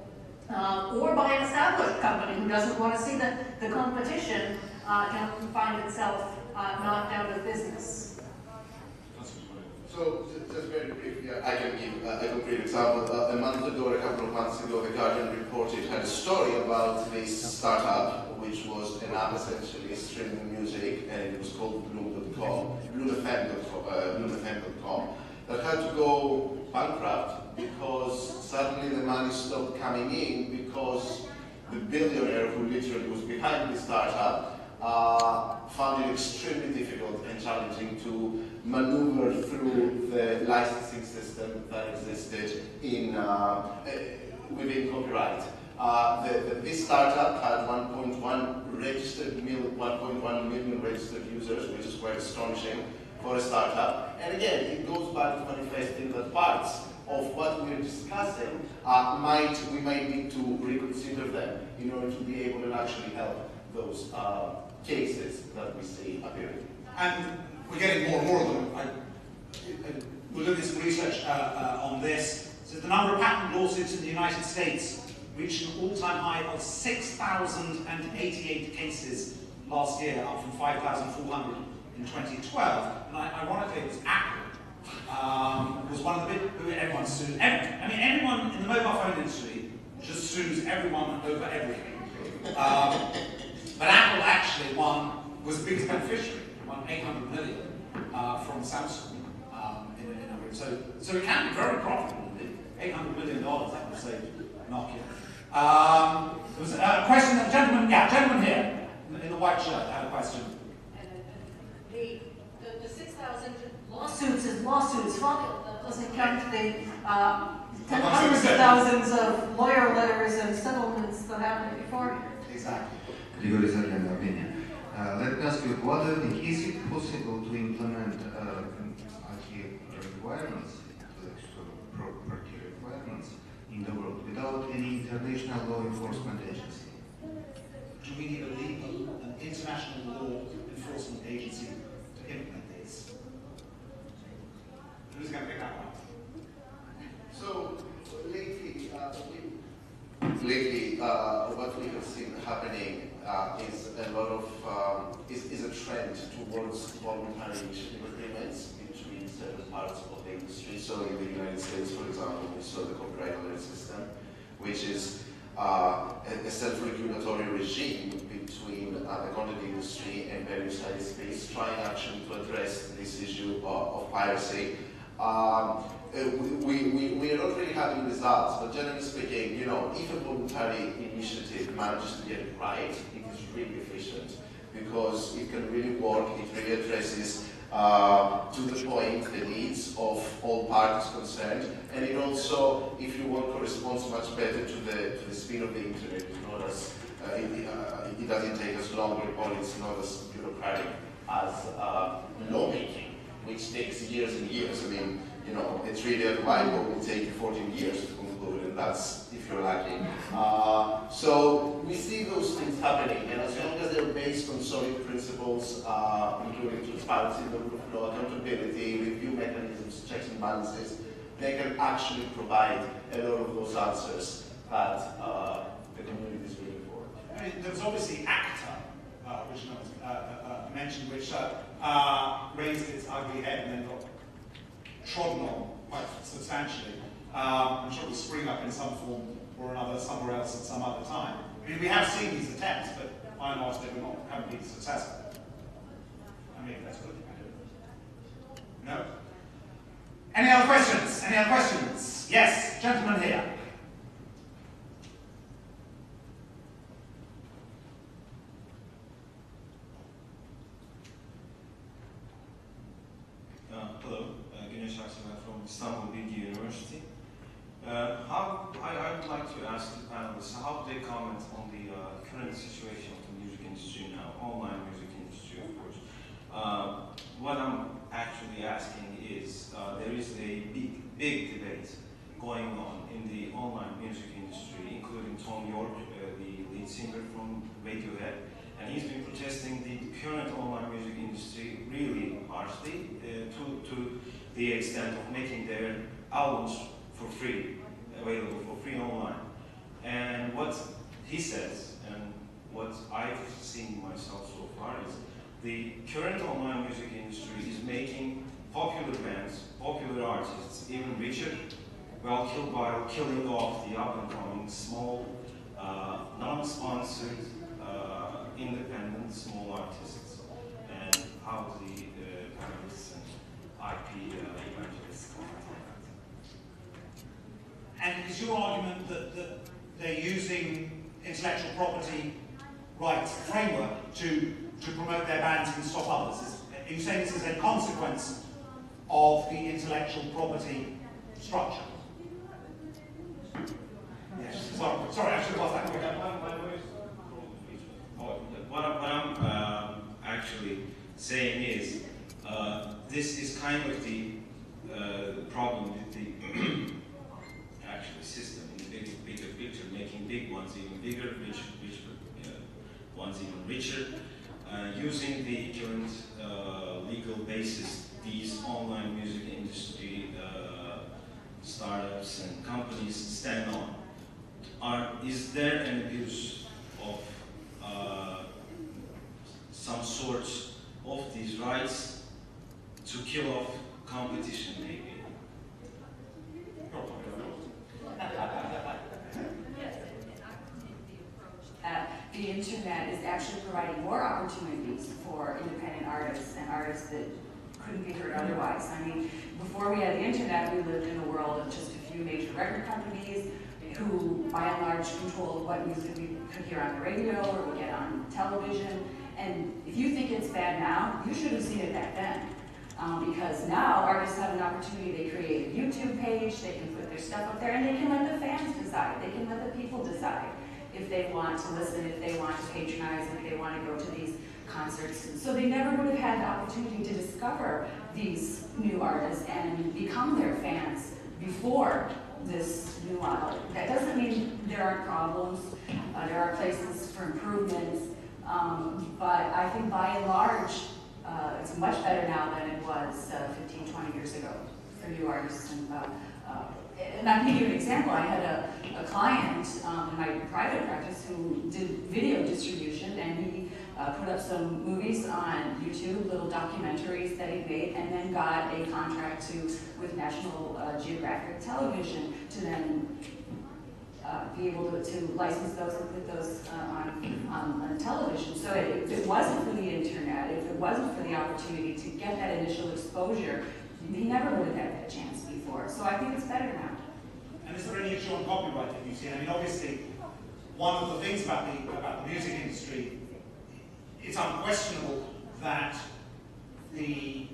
or by an established company who doesn't want to see the competition can find itself knocked out of business. So, just very briefly, I can give a concrete example. A month ago, or a couple of months ago, The Guardian reported, had a story about this startup, which was an app essentially streaming music, and it was called Bloom.com, BloomFM.com, that had to go bankrupt because suddenly the money stopped coming in because the billionaire who literally was behind the startup, found it extremely difficult and challenging to maneuver through the licensing system that existed in within copyright. This startup had 1.1 million registered users, which is quite astonishing for a startup. And again, it goes back to manifesting that parts of what we're discussing we might need to reconsider them in order to be able to actually help those cases that we see appearing. And we're getting more and more of them. We're doing some research on this. So the number of patent lawsuits in the United States reached an all-time high of 6,088 cases last year, up from 5,400 in 2012. And ironically, it was Apple. Was one of the big, everyone sued. Everyone in the mobile phone industry just sues everyone over everything. But Apple actually was the biggest beneficiary, won 800 million from Samsung. So it can be very profitable. $800 million, that would save Nokia. There was a question, a gentleman here in the white shirt had a question. The 6,000 lawsuits is lawsuits. That doesn't count the hundreds of thousands of lawyer letters and settlements that happened beforehand. Exactly. Grigori Zaryan, Albania. Let me ask you, what do you think, is it possible to implement IT requirements, property requirements in the world without any international law enforcement agency? Do we need an international law enforcement agency to implement this? Who's going to pick that one? So lately, what we have seen happening is a lot of is a trend towards voluntary initiative agreements between certain parts of the industry. So in the United States, for example, we saw the copyright alert system, which is a self-regulatory regime between the content industry and various ISPs trying actually to address this issue of piracy. We are not really having results, but generally speaking, if a voluntary initiative manages to get it right, it is really efficient because it can really work, it really addresses to the point the needs of all parties concerned, and it also, if you want, corresponds much better to the speed of the internet. It's not as it doesn't take as long, or it's not as bureaucratic as lawmaking, which takes years and years. I mean, a three-day Bible will take you 14 years to conclude, and that's if you're lucky. So we see those things happening, and as long as they're based on solid principles, including transparency, the rule of law, accountability, review mechanisms, checks and balances, they can actually provide a lot of those answers that the community is looking for. I mean, there was obviously ACTA, which was mentioned, which raised its ugly head and then got trodden on quite substantially. I'm sure it will spring up in some form or another somewhere else at some other time. I mean, we have seen these attempts, but by and large they haven't been successful. I mean, that's good. No? Any other questions? Any other questions? Yes, gentleman here. Hello, from Istanbul Bilgi University. I would like to ask the panelists, how do they comment on the current situation of the music industry now, online music industry, of course. What I'm actually asking is, there is a big debate going on in the online music industry, including Tom York, the lead singer from Radiohead, and he's been protesting the current online music industry really harshly to the extent of making their albums for free, available for free online. And what he says, and what I've seen myself so far, is the current online music industry is making popular bands, popular artists even richer, while killing off the up-and-coming small, non-sponsored, independent small artists, and how the panelists and IP evangelists comment on that. And is your argument that they're using intellectual property rights framework to promote their bands and stop others? Are you saying this is a consequence of the intellectual property structure? Yes. Sorry, I should have asked that question. What I'm actually saying is, this is kind of the problem with the actually system in the bigger picture, making big ones even bigger, rich ones even richer, using the current legal basis these online music industry startups and companies stand on. Is there an abuse of some sorts of these rights to kill off competition, maybe? The internet is actually providing more opportunities for independent artists and artists that couldn't be heard otherwise. I mean, before we had the internet, we lived in a world of just a few major record companies who, by and large, controlled what music we could hear on the radio or we get on television. And if you think it's bad now, you should have seen it back then. Because now artists have an opportunity, they create a YouTube page, they can put their stuff up there, and they can let the fans decide, they can let the people decide if they want to listen, if they want to patronize, if they want to go to these concerts. So they never would have had the opportunity to discover these new artists and become their fans before this new model. That doesn't mean there aren't problems, there are places for improvements, but I think by and large, it's much better now than it was 15, 20 years ago for new artists. And I can give you an example. I had a client in my private practice who did video distribution, and he put up some movies on YouTube, little documentaries that he made, and then got a contract with National Geographic Television to then be able to license those and put those on television. So if it wasn't for the internet, if it wasn't for the opportunity to get that initial exposure, he never would have had that chance before. So I think it's better now. And is there any issue on copyright that you've seen? I mean, obviously, one of the things about the music industry, it's unquestionable that that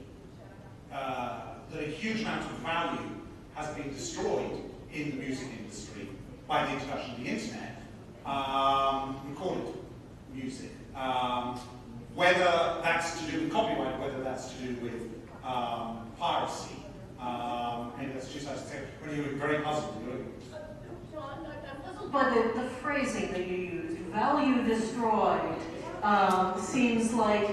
a huge amount of value has been destroyed in the music industry by the introduction of the internet, recorded music. Whether that's to do with copyright, whether that's to do with piracy, maybe that's two sides of the same. When you're very puzzled, But the phrasing that you used, value destroyed, seems like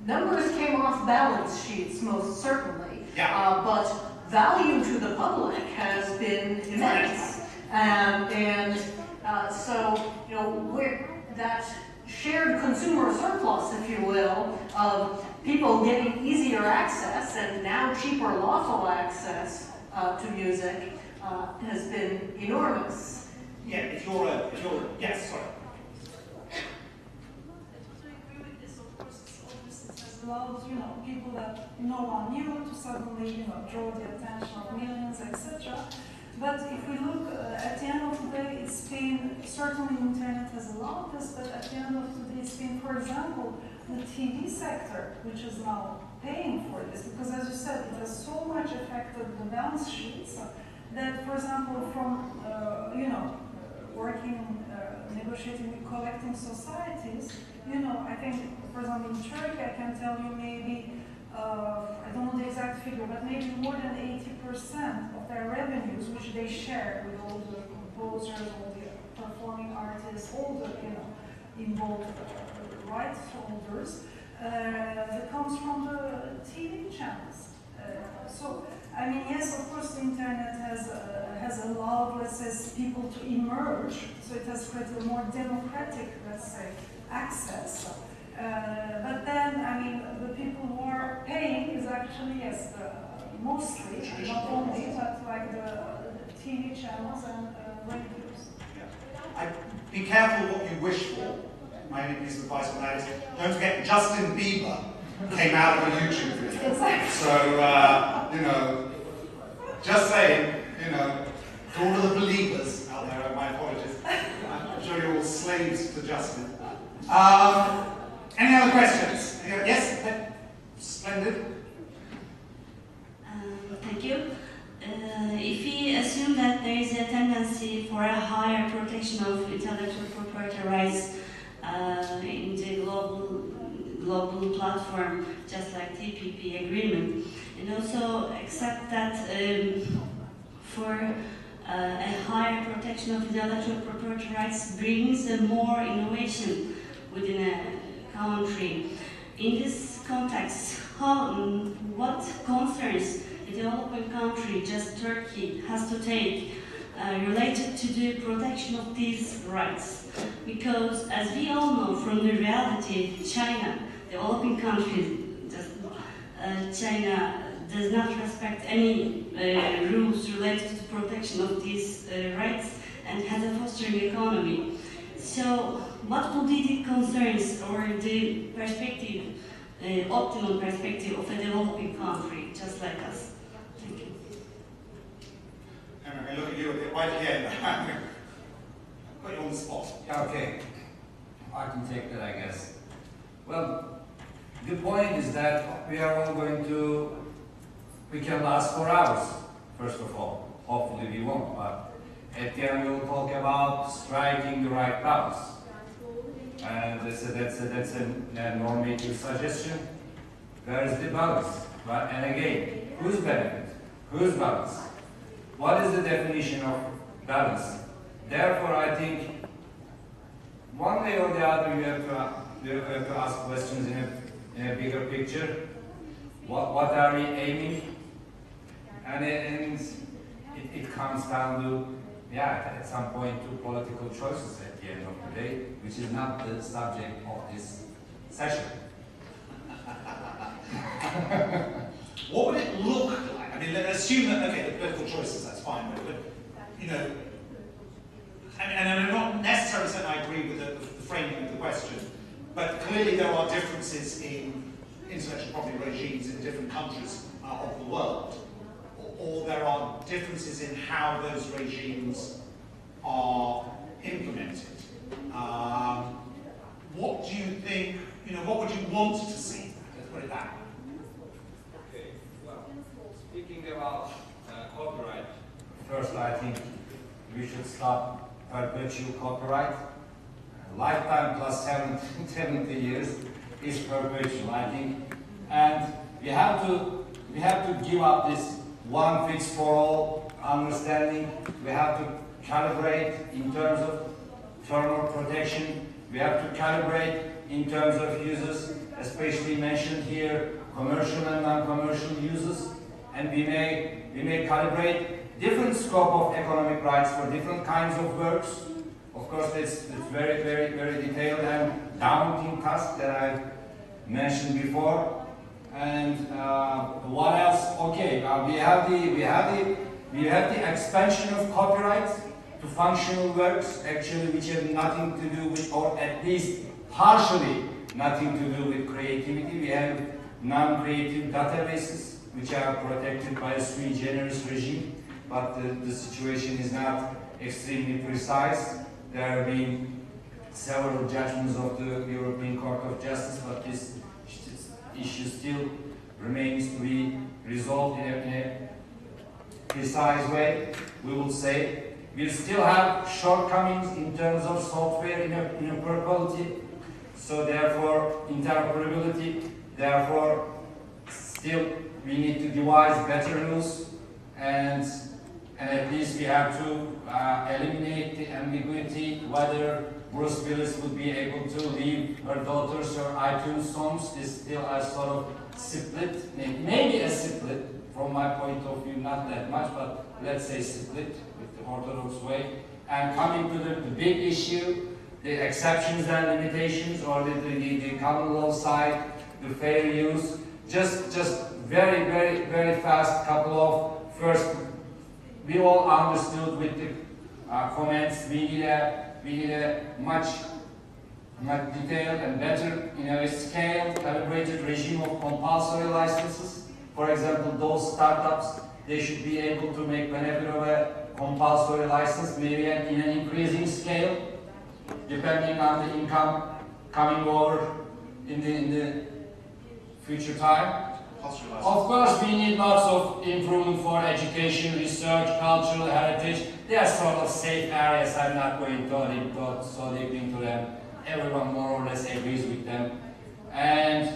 numbers came off balance sheets most certainly, yeah. But value to the public has been immense, so you know that shared consumer surplus, if you will, of people getting easier access and now cheaper lawful access to music has been enormous. Yeah, if you're yes, sorry. Allowed, people that no one knew to suddenly, draw the attention of millions, etc. But if we look at the end of the day, it's been, certainly the internet has allowed this, but at the end of the day, it's been, for example, the TV sector, which is now paying for this, because as you said, it has so much affected the balance sheets that, for example, from, working, negotiating with collecting societies, I think, for example, in Turkey, I can tell you maybe, I don't know the exact figure, but maybe more than 80% of their revenues, which they share with all the composers, all the performing artists, all the, involved rights holders, that comes from the TV channels. So, I mean, yes, of course, the internet has allowed, let's say, people to emerge. So it has created a more democratic, let's say, access. But then, I mean, the people who are paying is actually, yes, mostly, not only, but like the TV channels and radios. Yeah. Be careful what you wish for. My only piece of advice on that is, don't forget Justin Bieber came out of a YouTube video. Exactly. So, just saying, to all of the believers out there it's adjusted. Any other questions? Yes? Splendid. Thank you. If we assume that there is a tendency for a higher protection of intellectual property rights in the global platform, just like TPP agreement, and also accept that for a higher protection of intellectual property rights brings more innovation within a country. In this context, what concerns a developing country, just Turkey, has to take related to the protection of these rights? Because as we all know from the reality, China, developing countries, China does not respect any rules related to the protection of these rights and has a fostering economy. So what would be the concerns or the perspective, optimal perspective of a developing country just like us? Thank you. And I look at you a bit right here. Put you on the spot. Yeah, okay. I can take that, I guess. Well, the point is that we are all going to, we can last for hours, first of all. Hopefully we won't, but at the end we'll talk about striking the right balance. And that's a normative suggestion. Where is the balance? Right? And again, whose benefit? Whose balance? What is the definition of balance? Therefore, I think one way or the other you have to ask questions in a bigger picture. What are we aiming? And it comes down to, yeah, at some point to political choices at the end of the day, which is not the subject of this session. What would it look like? I mean, let's assume that, okay, the political choices, that's fine, but you know, and I'm not necessarily saying I agree with the framing of the question, but clearly there are differences in intellectual property regimes in different countries of the world, or there are differences in how those regimes are implemented. What do you think, you know, what would you want to see? Let's put it that way. Okay, well, speaking about copyright, first I think we should stop perpetual copyright. Lifetime plus 70 years is perpetual, I think. And we have to give up this one fits for all understanding. We have to calibrate in terms of thermal protection. We have to calibrate in terms of uses, especially mentioned here, commercial and non-commercial uses. And we may calibrate different scope of economic rights for different kinds of works. Of course, it's very, very, very detailed and daunting task that I mentioned before. And what else? Okay, we have the expansion of copyright to functional works, actually, which have nothing to do with, or at least partially nothing to do with creativity. We have non-creative databases, which are protected by a sui generis regime, but the situation is not extremely precise. There have been several judgments of the European Court of Justice, but this issue still remains to be resolved in a precise way, we will say. We still have shortcomings in terms of software interoperability, so therefore interoperability, therefore still we need to devise better rules, and at least we have to eliminate the ambiguity whether Bruce Willis would be able to leave her daughters or iTunes songs is still a sort of split, maybe a split from my point of view, not that much, but let's say split with the orthodox way. And coming to the big issue, the exceptions and limitations, or the common law side, the fair use, just very, very, very fast couple of, first, we all understood with the comments, we need a much detailed and better, scaled, calibrated regime of compulsory licenses. For example, those startups, they should be able to make benefit of a compulsory license, maybe in an increasing scale. depending on the income coming over in the future time. Of course, we need lots of improvement for education, research, cultural heritage. They are sort of safe areas. I'm not going to so deep into them. Everyone more or less agrees with them. And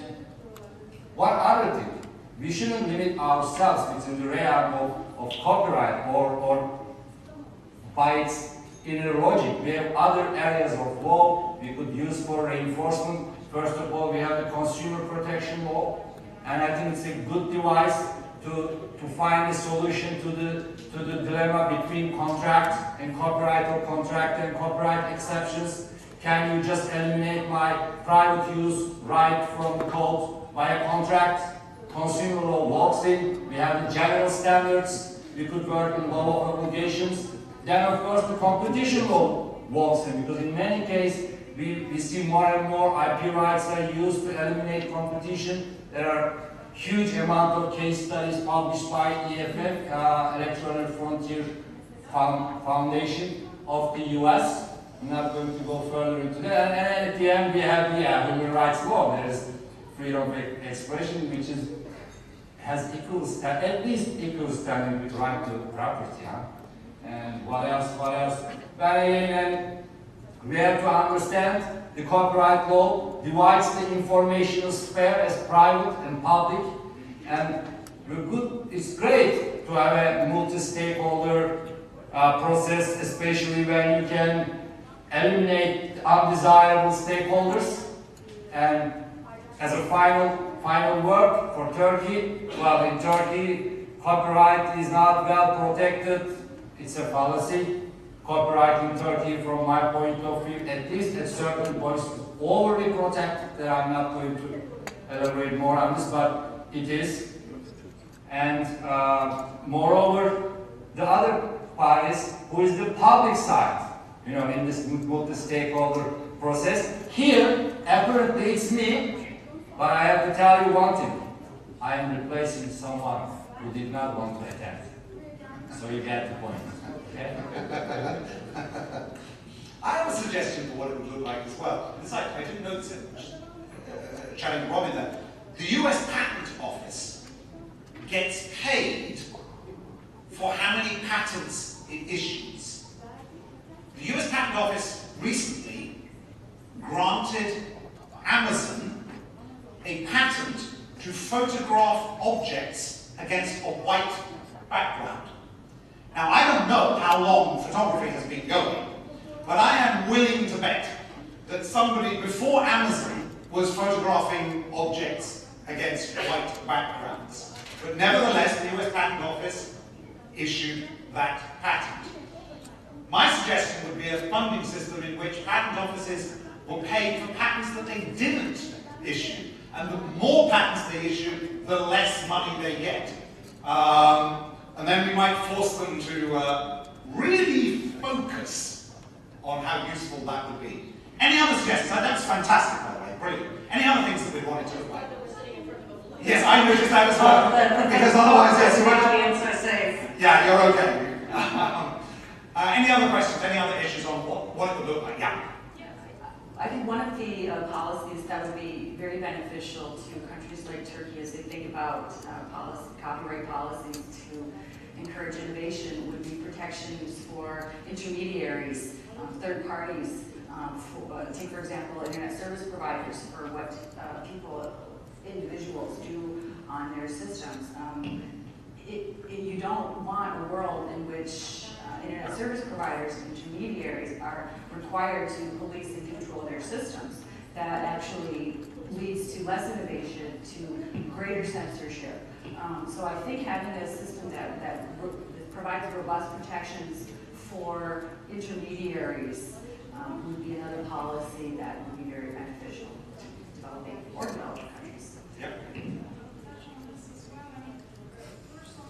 what other thing? We shouldn't limit ourselves within the realm of copyright or by its inner logic. We have other areas of law we could use for reinforcement. First of all, we have the consumer protection law. And I think it's a good device to find a solution to the dilemma between contract and copyright, or contract and copyright exceptions. Can you just eliminate my private use right from the code by a contract? Consumer law walks in. We have the general standards. We could work in law of obligations. Then, of course, the competition law walks in, because in many cases we see more and more IP rights are used to eliminate competition. There are huge amount of case studies published by EFF, Electoral Frontier Foundation of the US. I'm not going to go further into that. And at the end, we have the human rights law. There is freedom of expression, which has at least equal standing with right to property. And what else? But again, we have to understand the copyright law divides the informational sphere as private and public, and it's great to have a multi-stakeholder process, especially when you can eliminate undesirable stakeholders. And as a final word for Turkey, well, in Turkey, copyright is not well protected. It's a fallacy. Copyright in Turkey, from my point of view, at least at certain points, is overly protected. That I'm not going to elaborate more on this, but it is. And moreover, the other part is who is the public side, in this multi-stakeholder process. Here, apparently it's me, but I have to tell you one thing. I am replacing someone who did not want to attend. So you get the point. Okay? I have a suggestion for what it would look like as well. In fact, I didn't notice it chatting to Robin there. The US Patent Office gets paid for how many patents it issues. The US Patent Office recently granted Amazon a patent to photograph objects against a white background. Now, I don't know how long photography has been going, but I am willing to bet that somebody before Amazon was photographing objects against white backgrounds. But nevertheless, the US Patent Office issued that patent. My suggestion would be a funding system in which patent offices were paid for patents that they didn't issue. And the more patents they issue, the less money they get. And then we might force them to really focus on how useful that would be. Any other suggestions? That's fantastic, by the way, brilliant. Any other things that we wanted to apply? Yes, I noticed that as well. Because otherwise, yes, you the audience are safe. yeah, you're okay. Any other questions? Any other issues on what it would look like? Yeah. I think one of the policies that would be very beneficial to countries like Turkey as they think about copyright policies to encourage innovation would be protections for intermediaries, third parties. Take, for example, internet service providers for what individuals do on their systems. You don't want a world in which internet service providers and intermediaries are required to police and control their systems. That actually leads to less innovation, to greater censorship. So I think having a system that provides robust protections for intermediaries would be another policy that would be very beneficial to developing or developing countries. Yep.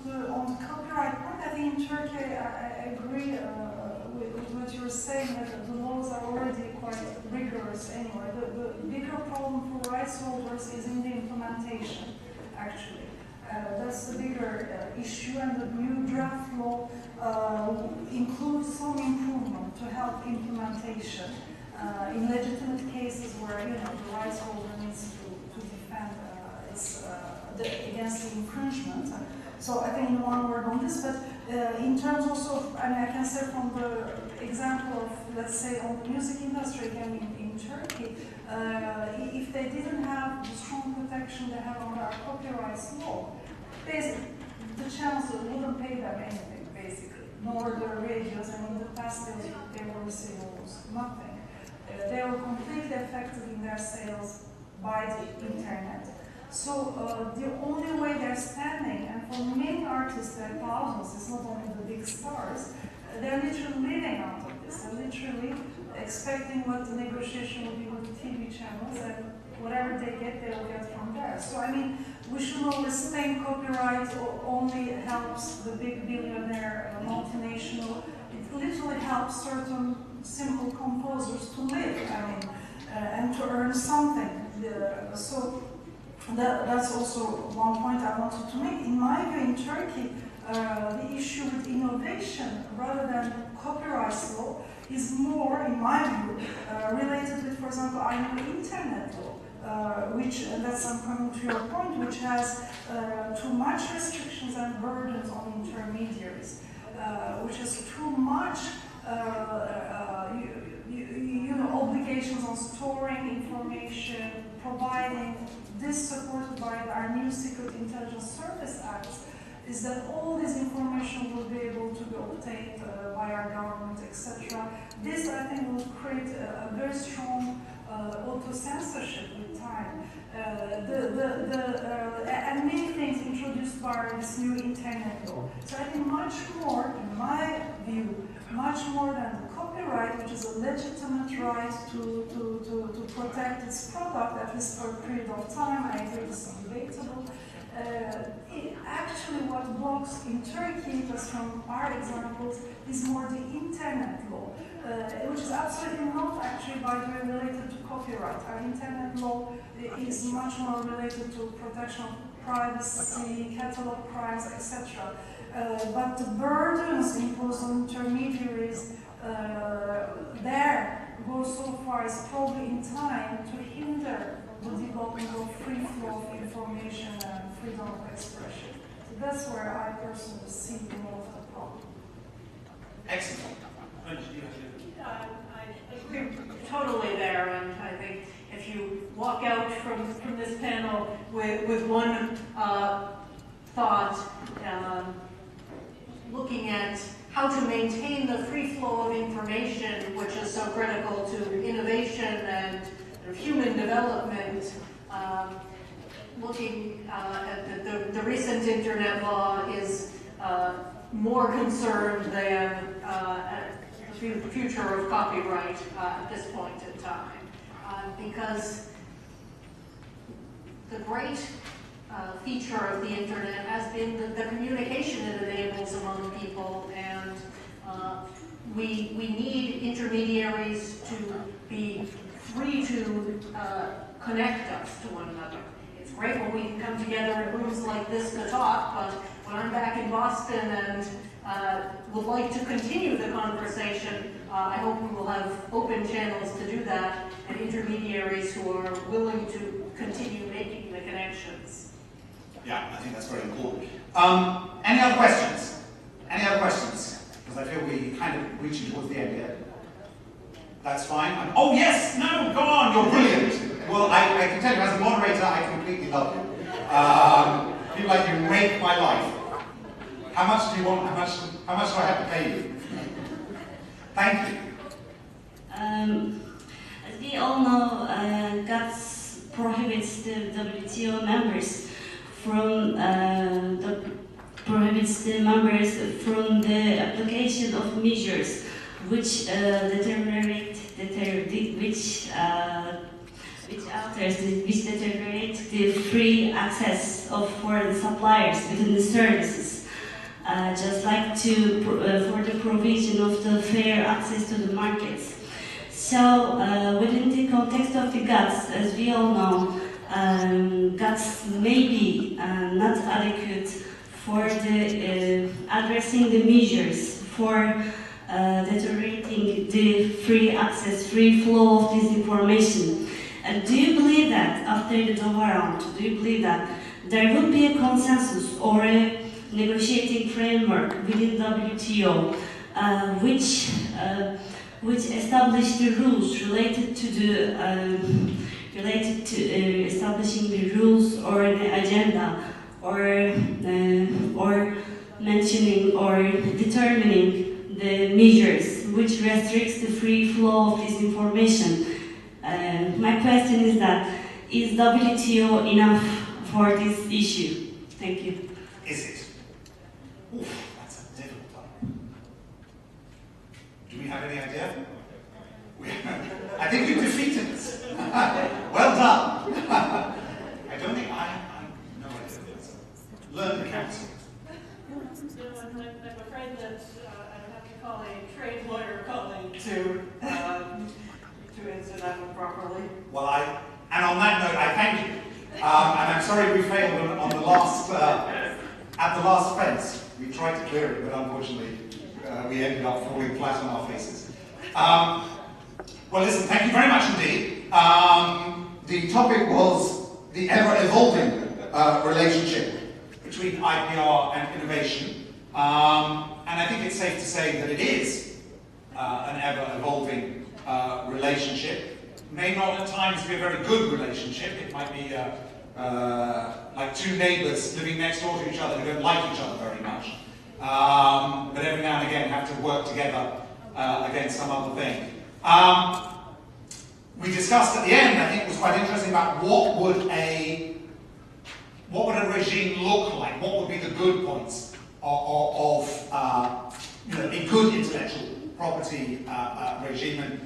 On the copyright point, I think in Turkey, I agree with what you're saying, that the laws are already quite rigorous anyway. The bigger problem for rights holders is in the implementation, actually. That's the bigger issue, and the new draft law includes some improvement to help implementation. in legitimate cases where, you know, the rights holder needs to defend against the infringement. So I think in one word on this, but in terms also of, I mean, I can say from the example of, let's say, on the music industry again in Turkey, if they didn't have the strong protection they have under our copyright law, the channels wouldn't pay them anything, basically, nor the radios, and in the past they were receiving almost nothing. They were completely affected in their sales by the internet. So the only way they're standing, and for many artists, there are thousands, it's not only the big stars, they're literally living out of this. They're literally expecting what the negotiation will be with the TV channels, and whatever they get, they will get from there. So I mean, we should know this thing, copyright only helps the big billionaire multinational. It literally helps certain simple composers to live, I mean, and to earn something. So that's also one point I wanted to make. In my view, in Turkey, the issue with innovation rather than copyright law is more, in my view, related with, for example, our new internet law, which, and that's I'm coming to your point, which has too much restrictions and burdens on intermediaries, which has too much you know, obligations on storing information, providing. This supported by our new Secret Intelligence Service Act is that all this information will be able to be obtained by our government, etc. This, I think, will create a very strong auto-censorship with time. And many things introduced by this new internet law. So I think much more, in my view, much more than the copyright, which is a legitimate right to protect its product, at least for a period of time. I agree this is debatable. Actually, what blocks in Turkey, just from our examples, is more the internet law, which is absolutely not actually, by the way, related to copyright. Our internet law is much more related to protection of privacy, catalog crimes, etc. But the burdens imposed on intermediaries there go so far as probably in time to hinder the development of free flow of information and freedom of expression. So that's where I personally see more of the problem. Excellent. I agree totally there, and I think if you walk out from this panel with one thought, looking at how to maintain the free flow of information, which is so critical to innovation and human development, looking at the recent internet law is more concerned than the future of copyright at this point in time. Because the great feature of the internet has been the communication it enables among people, and we need intermediaries to be free to connect us to one another. It's great when we can come together in rooms like this to talk, but when I'm back in Boston and would like to continue the conversation, I hope we will have open channels to do that, and intermediaries who are willing to continue making the connections. Yeah, I think that's very important. Any other questions? Any other questions? Because I feel we kind of reaching towards the end here. That's fine. Oh yes, no, go on, you're brilliant. Well, I can tell you, as a moderator, I completely love you. People like you make my life. How much do you want? How much do I have to pay you? Thank you. As we all know, GATS prohibits the WTO members from the application of measures which deteriorate the free access for the suppliers within the services, just like for the provision of the fair access to the markets. So within the context of the GATS, as we all know, GATS may be not adequate for the addressing the measures for deteriorating the free access, free flow of this information. Do you believe that after the Doha round, do you believe that there will be a consensus or a negotiating framework within WTO which establish the rules related to establishing the rules or the agenda or mentioning or determining the measures which restricts the free flow of this information? My question is that, is WTO enough for this issue? Thank you. Is it? Oof, that's a difficult one. Do we have any idea? I think you've defeated us. Well done. I don't think I have no idea. Learn the council. I'm afraid that I would have to call a trade lawyer colleague to answer that one properly. Well, and on that note, I thank you. And I'm sorry we failed on the last, at the last fence. We tried to clear it, but unfortunately, we ended up falling flat on our faces. Well, listen, thank you very much indeed. The topic was the ever-evolving relationship between IPR and innovation. And I think it's safe to say that it is an ever-evolving relationship. May not at times be a very good relationship. It might be like two neighbours living next door to each other who don't like each other very much. But every now and again have to work together against some other thing. We discussed at the end, I think it was quite interesting, about what would a regime look like? What would be the good points of a good intellectual property regime? And